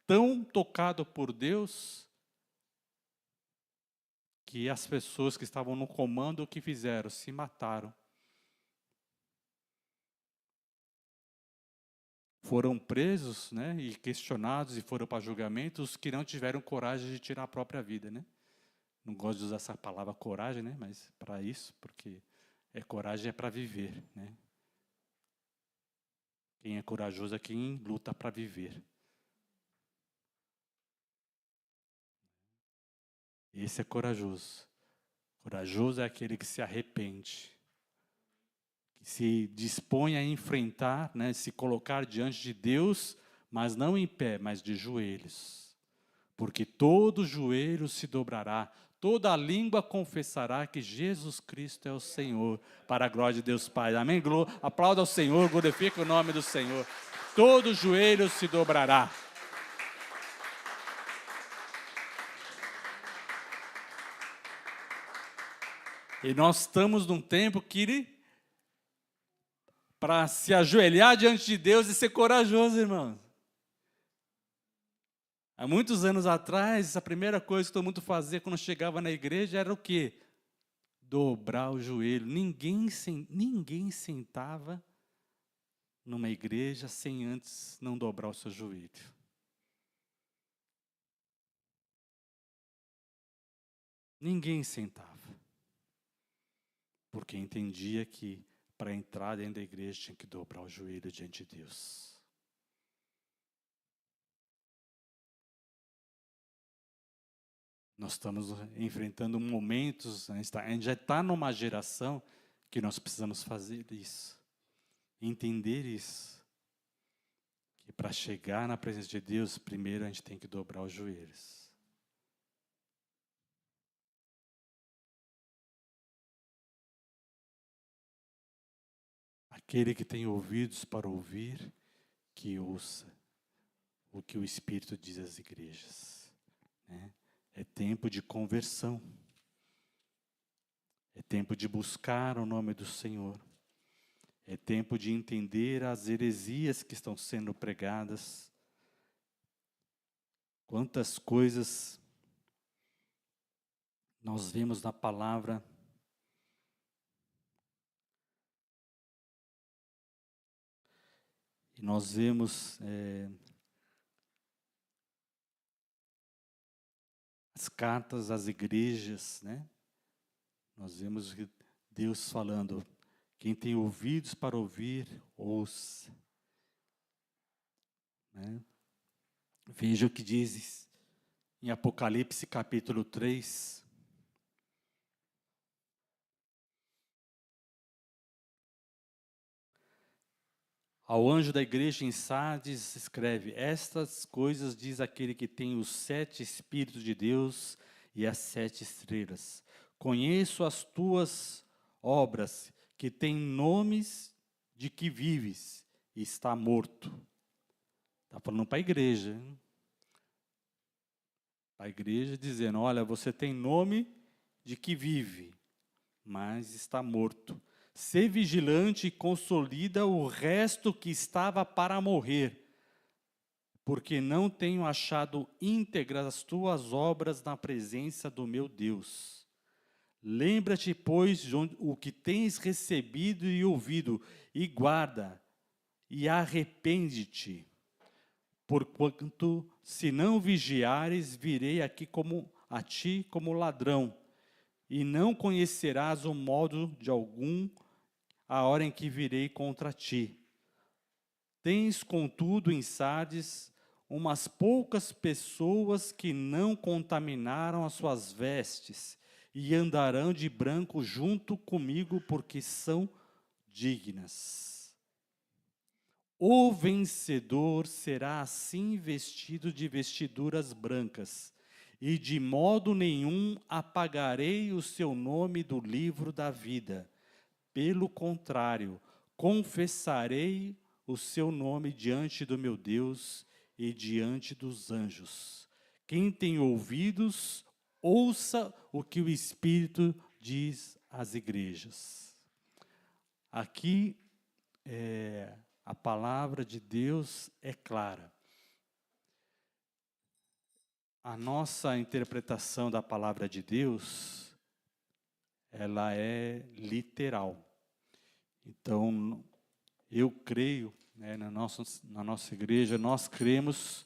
tão tocado por Deus que as pessoas que estavam no comando, o que fizeram? Se mataram. Foram presos, né, e questionados e foram para julgamento os que não tiveram coragem de tirar a própria vida, né? Não gosto de usar essa palavra coragem, né, mas para isso, porque coragem é para viver, né? Quem é corajoso é quem luta para viver. Esse é corajoso. Corajoso é aquele que se arrepende, que se dispõe a enfrentar, né, se colocar diante de Deus, mas não em pé, mas de joelhos. Porque todo joelho se dobrará, toda língua confessará que Jesus Cristo é o Senhor, para a glória de Deus Pai. Amém? Aplauda ao Senhor, glorifica o nome do Senhor. Todo joelho se dobrará. E nós estamos num tempo que, para se ajoelhar diante de Deus e ser corajoso, irmão. Há muitos anos atrás, a primeira coisa que todo mundo fazia quando chegava na igreja era o quê? Dobrar o joelho. Ninguém sentava numa igreja sem antes não dobrar o seu joelho. Ninguém sentava. Porque entendia que para entrar dentro da igreja tinha que dobrar o joelho diante de Deus. Nós estamos enfrentando momentos, a gente já está numa geração que nós precisamos fazer isso. Entender isso. Que para chegar na presença de Deus, primeiro a gente tem que dobrar os joelhos. Aquele que tem ouvidos para ouvir, que ouça o que o Espírito diz às igrejas. Né? É tempo de conversão. É tempo de buscar o nome do Senhor. É tempo de entender as heresias que estão sendo pregadas. Quantas coisas nós vemos na palavra. E nós vemos as cartas às igrejas, né? Nós vemos Deus falando, quem tem ouvidos para ouvir, ouça. Né? Veja o que diz em Apocalipse capítulo 3. Ao anjo da igreja em Sardes escreve, estas coisas diz aquele que tem os 7 Espíritos de Deus e as 7 estrelas. Conheço as tuas obras, que têm nomes de que vives e está morto. Está falando para a igreja. Para a igreja dizendo, olha, você tem nome de que vive, mas está morto. Sê vigilante e consolida o resto que estava para morrer, porque não tenho achado íntegras as tuas obras na presença do meu Deus. Lembra-te, pois, de o que tens recebido e ouvido, e guarda, e arrepende-te. Porquanto, se não vigiares, virei aqui a ti como ladrão, e não conhecerás o modo de algum a hora em que virei contra ti. Tens, contudo, em Sardes, umas poucas pessoas que não contaminaram as suas vestes, e andarão de branco junto comigo, porque são dignas. O vencedor será assim vestido de vestiduras brancas, e de modo nenhum apagarei o seu nome do livro da vida. Pelo contrário, confessarei o seu nome diante do meu Deus e diante dos anjos. Quem tem ouvidos, ouça o que o Espírito diz às igrejas. Aqui, a palavra de Deus é clara. A nossa interpretação da palavra de Deus, ela é literal. Então, eu creio, né, na nossa igreja, nós cremos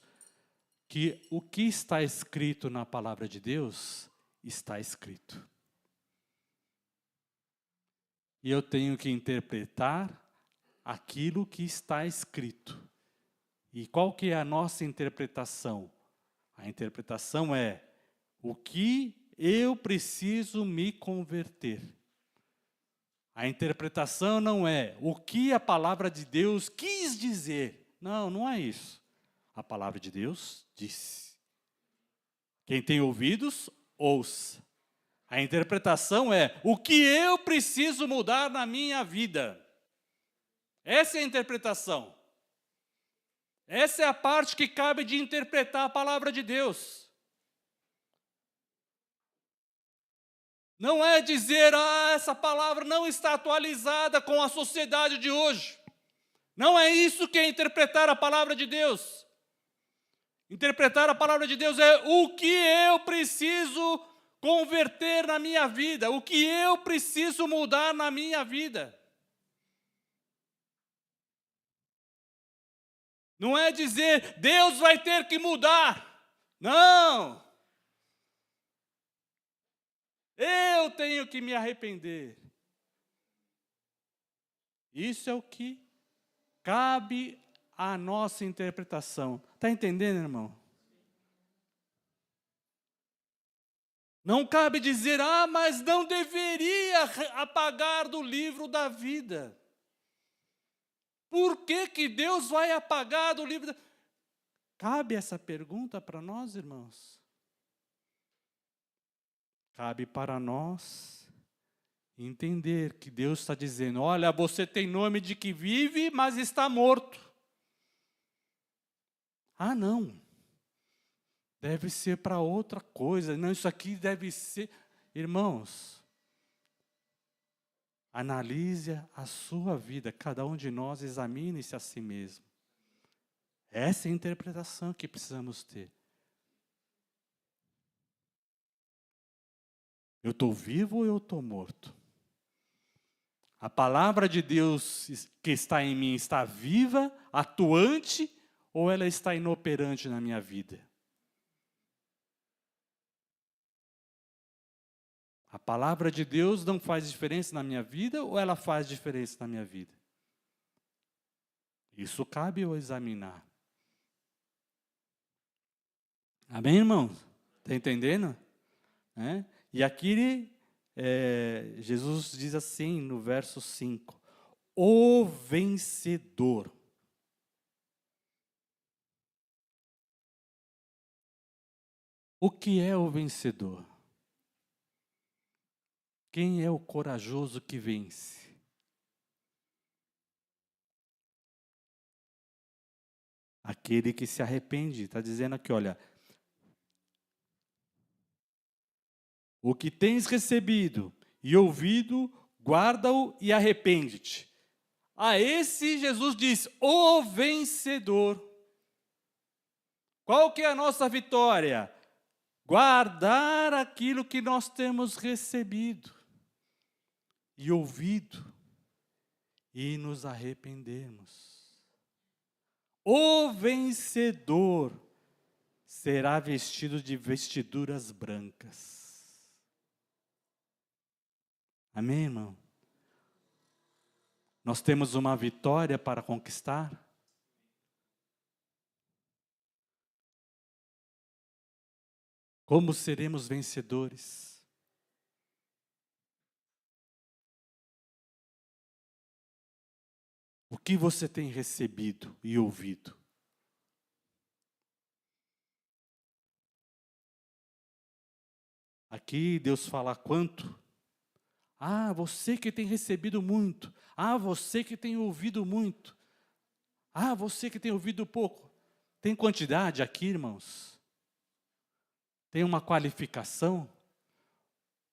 que o que está escrito na palavra de Deus, está escrito. E eu tenho que interpretar aquilo que está escrito. E qual que é a nossa interpretação? A interpretação é o que eu preciso me converter. A interpretação não é o que a palavra de Deus quis dizer. Não, não é isso. A palavra de Deus disse. Quem tem ouvidos, ouça. A interpretação é o que eu preciso mudar na minha vida. Essa é a interpretação. Essa é a parte que cabe de interpretar a palavra de Deus. Não é dizer, essa palavra não está atualizada com a sociedade de hoje. Não é isso que é interpretar a palavra de Deus. Interpretar a palavra de Deus é o que eu preciso converter na minha vida, o que eu preciso mudar na minha vida. Não é dizer, Deus vai ter que mudar. Não! Eu tenho que me arrepender. Isso é o que cabe à nossa interpretação. Está entendendo, irmão? Não cabe dizer, mas não deveria apagar do livro da vida. Por que que Deus vai apagar do livro da vida? Cabe essa pergunta para nós, irmãos? Cabe para nós entender que Deus está dizendo, olha, você tem nome de que vive, mas está morto. Não. Deve ser para outra coisa. Não, isso aqui deve ser... Irmãos, analise a sua vida. Cada um de nós examine-se a si mesmo. Essa é a interpretação que precisamos ter. Eu estou vivo ou eu estou morto? A palavra de Deus que está em mim está viva, atuante, ou ela está inoperante na minha vida? A palavra de Deus não faz diferença na minha vida ou ela faz diferença na minha vida? Isso cabe eu examinar. Amém, irmãos? Está entendendo? E aqui Jesus diz assim no verso 5, o vencedor. O que é o vencedor? Quem é o corajoso que vence? Aquele que se arrepende. Está dizendo aqui, olha, o que tens recebido e ouvido, guarda-o e arrepende-te. A esse Jesus diz, o vencedor. Qual que é a nossa vitória? Guardar aquilo que nós temos recebido e ouvido e nos arrependermos. O vencedor será vestido de vestiduras brancas. Amém, irmão? Nós temos uma vitória para conquistar? Como seremos vencedores? O que você tem recebido e ouvido? Aqui Deus fala quanto? Você que tem recebido muito. Você que tem ouvido muito. Você que tem ouvido pouco. Tem quantidade aqui, irmãos? Tem uma qualificação?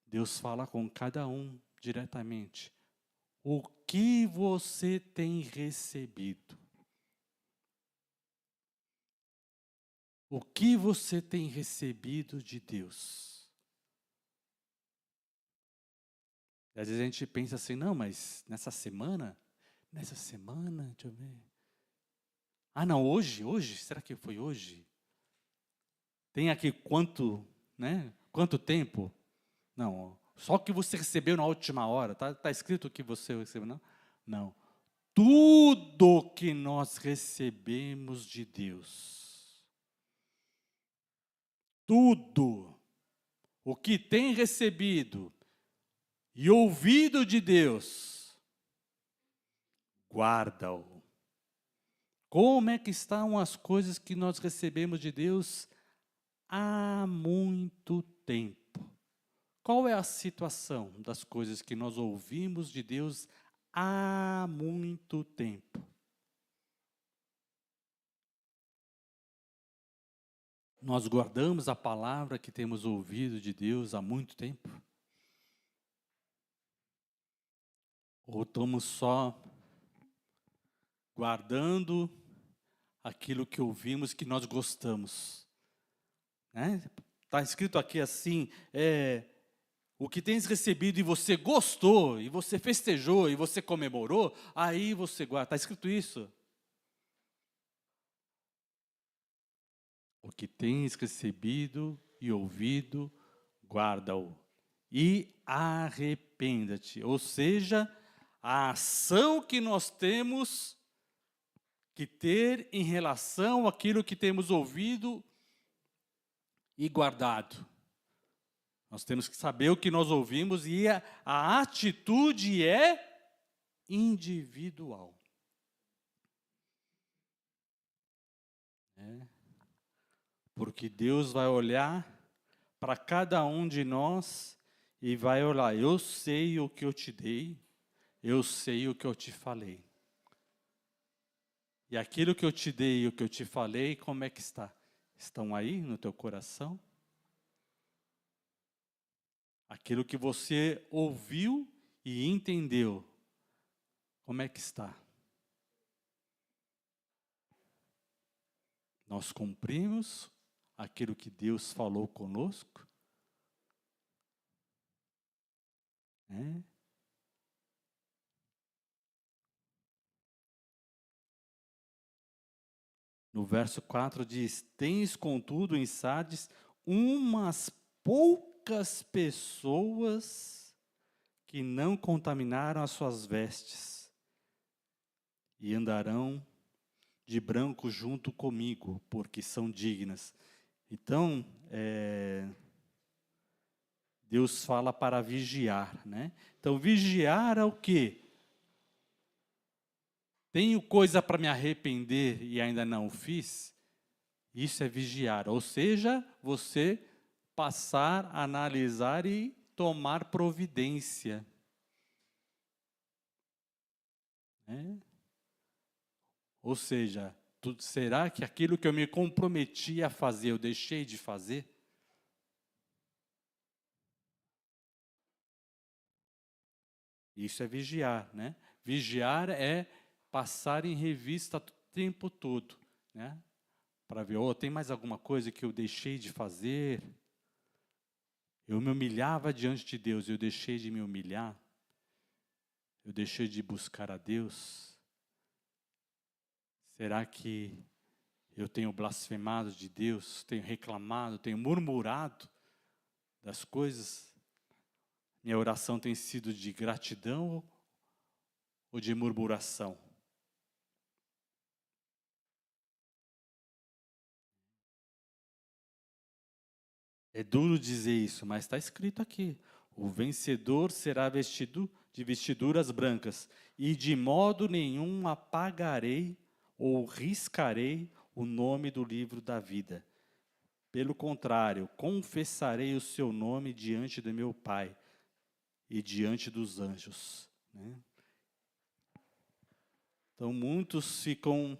Deus fala com cada um diretamente. O que você tem recebido? O que você tem recebido de Deus? E às vezes a gente pensa assim, não, mas nessa semana, deixa eu ver. Não, hoje, será que foi hoje? Tem aqui quanto tempo? Não, só o que você recebeu na última hora, tá escrito o que você recebeu, não? Não. Tudo que nós recebemos de Deus. Tudo. O que tem recebido e ouvido de Deus, guarda-o. Como é que estão as coisas que nós recebemos de Deus há muito tempo? Qual é a situação das coisas que nós ouvimos de Deus há muito tempo? Nós guardamos a palavra que temos ouvido de Deus há muito tempo? Ou estamos só guardando aquilo que ouvimos que nós gostamos. Está escrito aqui assim, o que tens recebido e você gostou, e você festejou, e você comemorou, aí você guarda. Está escrito isso? O que tens recebido e ouvido, guarda-o. E arrependa-te. Ou seja, a ação que nós temos que ter em relação àquilo que temos ouvido e guardado. Nós temos que saber o que nós ouvimos e a atitude é individual. Porque Deus vai olhar para cada um de nós e vai olhar, eu sei o que eu te dei, eu sei o que eu te falei. E aquilo que eu te dei e o que eu te falei, como é que está? Estão aí no teu coração? Aquilo que você ouviu e entendeu, como é que está? Nós cumprimos aquilo que Deus falou conosco? No verso 4 diz, tens contudo em Sardes umas poucas pessoas que não contaminaram as suas vestes e andarão de branco junto comigo, porque são dignas. Então, Deus fala para vigiar, Então, vigiar é o quê? Tenho coisa para me arrepender e ainda não fiz? Isso é vigiar, ou seja, você passar a analisar e tomar providência. Ou seja, será que aquilo que eu me comprometi a fazer, eu deixei de fazer? Isso é vigiar, Vigiar é passar em revista o tempo todo, Para ver, tem mais alguma coisa que eu deixei de fazer? Eu me humilhava diante de Deus, eu deixei de me humilhar? Eu deixei de buscar a Deus? Será que eu tenho blasfemado de Deus, tenho reclamado, tenho murmurado das coisas? Minha oração tem sido de gratidão ou de murmuração? É duro dizer isso, mas está escrito aqui. O vencedor será vestido de vestiduras brancas, e de modo nenhum apagarei ou riscarei o nome do livro da vida. Pelo contrário, confessarei o seu nome diante do meu Pai e diante dos anjos. Então, muitos ficam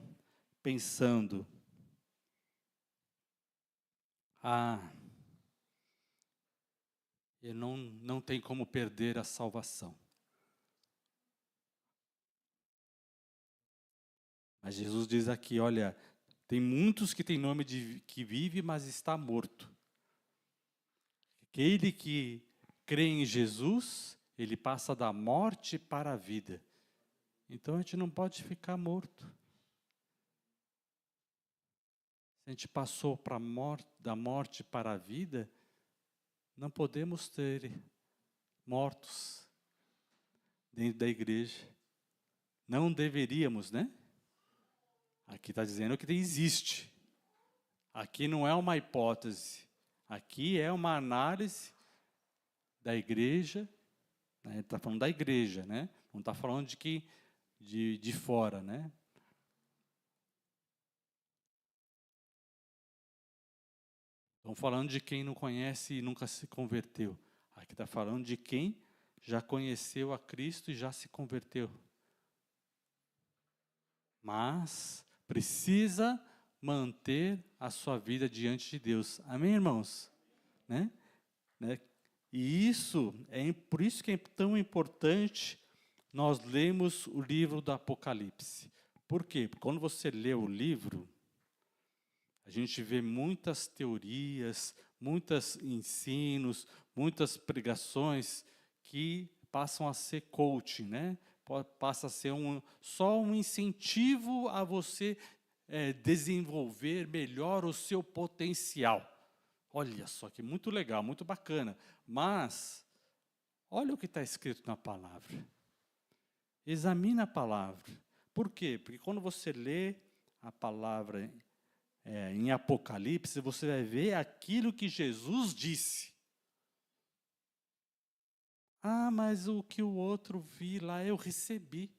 pensando, eu não tenho como perder a salvação. Mas Jesus diz aqui, olha, tem muitos que têm nome de que vive, mas está morto. Aquele que crê em Jesus, ele passa da morte para a vida. Então a gente não pode ficar morto. Se a gente passou da morte para a vida, não podemos ter mortos dentro da igreja. Não deveríamos, Aqui está dizendo que existe. Aqui não é uma hipótese. Aqui é uma análise da igreja. Está falando da igreja, Não está falando de fora, Estão falando de quem não conhece e nunca se converteu. Aqui está falando de quem já conheceu a Cristo e já se converteu. Mas precisa manter a sua vida diante de Deus. Amém, irmãos? E isso, por isso que é tão importante nós lermos o livro do Apocalipse. Por quê? Porque quando você lê o livro, a gente vê muitas teorias, muitos ensinos, muitas pregações que passam a ser coaching, né? Passa a ser só um incentivo a você desenvolver melhor o seu potencial. Olha só que muito legal, muito bacana. Mas, olha o que está escrito na palavra. Examina a palavra. Por quê? Porque quando você lê a palavra em Apocalipse, você vai ver aquilo que Jesus disse. Ah, mas o que o outro vi lá, eu recebi.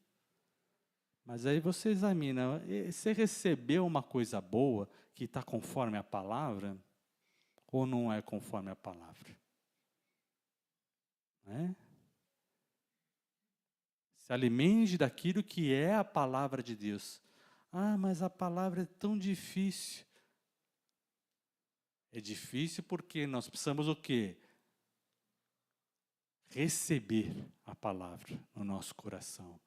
Mas aí você examina, você recebeu uma coisa boa que está conforme a palavra, ou não é conforme a palavra? Né? Se alimente daquilo que é a palavra de Deus. Ah, mas a palavra é tão difícil. É difícil porque nós precisamos o quê? Receber a palavra no nosso coração.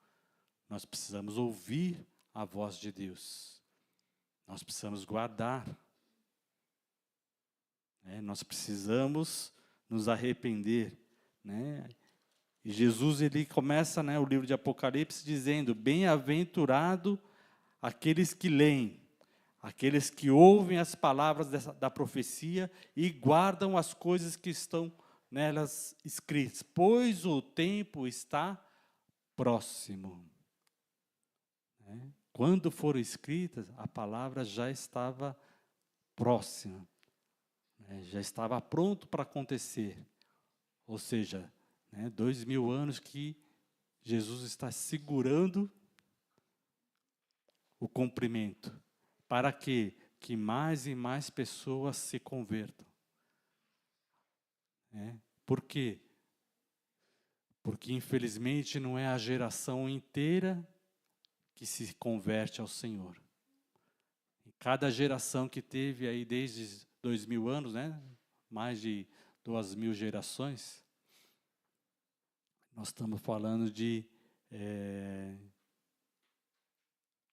Nós precisamos ouvir a voz de Deus. Nós precisamos guardar. Né? Nós precisamos nos arrepender. Né? E Jesus, ele começa, né, o livro de Apocalipse dizendo: bem-aventurado aqueles que leem, aqueles que ouvem as palavras da profecia e guardam as coisas que estão nelas escritas, pois o tempo está próximo. Né? Quando foram escritas, a palavra já estava próxima, né? Já estava pronto para acontecer. Ou seja, 2000 anos que Jesus está segurando o cumprimento, para que mais e mais pessoas se convertam. Por quê? Porque, infelizmente, não é a geração inteira que se converte ao Senhor. E cada geração que teve aí desde 2000 anos, né, mais de 2000 gerações, nós estamos falando de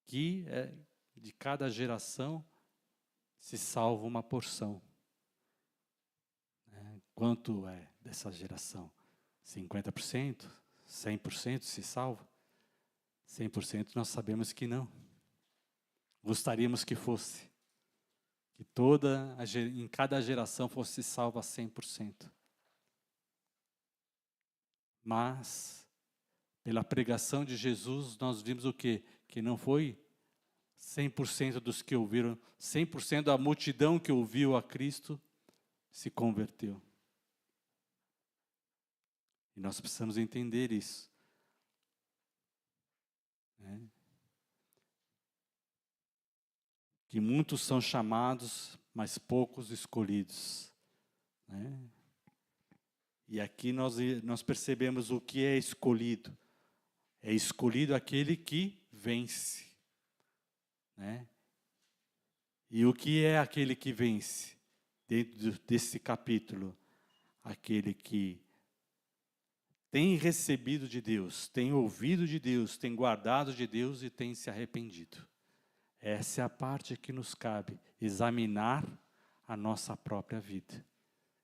de cada geração se salva uma porção. Quanto é dessa geração? 50%? 100% se salva? 100% nós sabemos que não. Gostaríamos que fosse. Que em cada geração fosse salva 100%. Mas, pela pregação de Jesus, nós vimos o quê? Que não foi 100% dos que ouviram, 100% da multidão que ouviu a Cristo se converteu. E nós precisamos entender isso. Que muitos são chamados, mas poucos escolhidos. E aqui nós percebemos o que é escolhido. É escolhido aquele que vence. E o que é aquele que vence? Dentro desse capítulo, aquele que tem recebido de Deus, tem ouvido de Deus, tem guardado de Deus e tem se arrependido. Essa é a parte que nos cabe, examinar a nossa própria vida.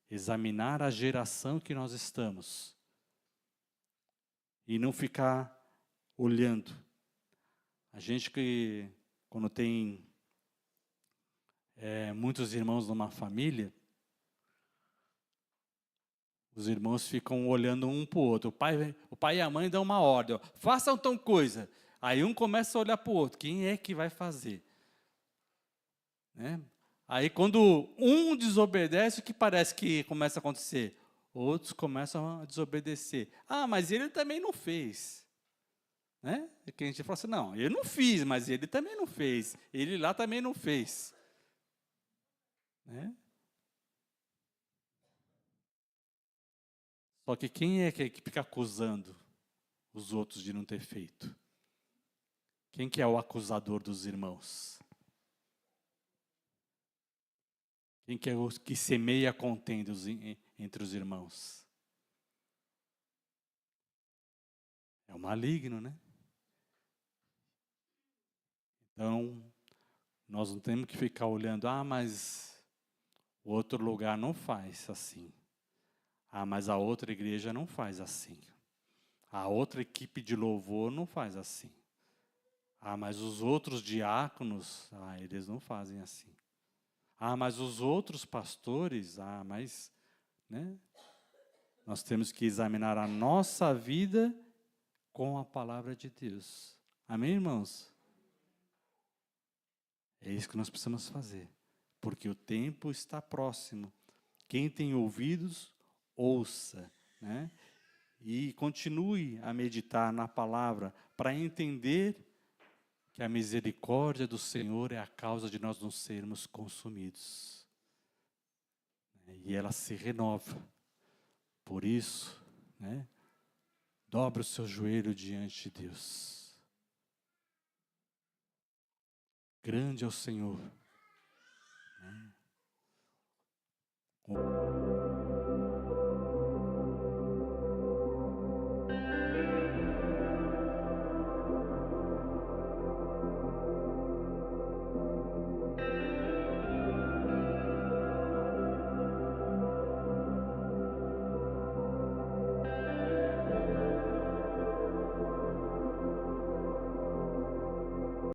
Examinar a geração que nós estamos. E não ficar olhando. A gente que, quando tem muitos irmãos numa família, os irmãos ficam olhando um para o outro. O pai e a mãe dão uma ordem, ó, façam tal coisa. Aí um começa a olhar para o outro, quem é que vai fazer? Aí quando um desobedece, o que parece que começa a acontecer? Outros começam a desobedecer. Ah, mas ele também não fez. É que a gente fala assim, não, eu não fiz, mas ele também não fez. Ele lá também não fez. Só que quem é que fica acusando os outros de não ter feito? Quem que é o acusador dos irmãos? Quem que é o que semeia contendas entre os irmãos? É o maligno, Então, nós não temos que ficar olhando, mas o outro lugar não faz assim. Mas a outra igreja não faz assim. A outra equipe de louvor não faz assim. Mas os outros diáconos, eles não fazem assim. Mas os outros pastores, mas, né? Nós temos que examinar a nossa vida com a palavra de Deus. Amém, irmãos? É isso que nós precisamos fazer, porque o tempo está próximo. Quem tem ouvidos, ouça, né? E continue a meditar na palavra para entender que a misericórdia do Senhor é a causa de nós não sermos consumidos. E ela se renova. Por isso, né? Dobre o seu joelho diante de Deus. Grande é o Senhor.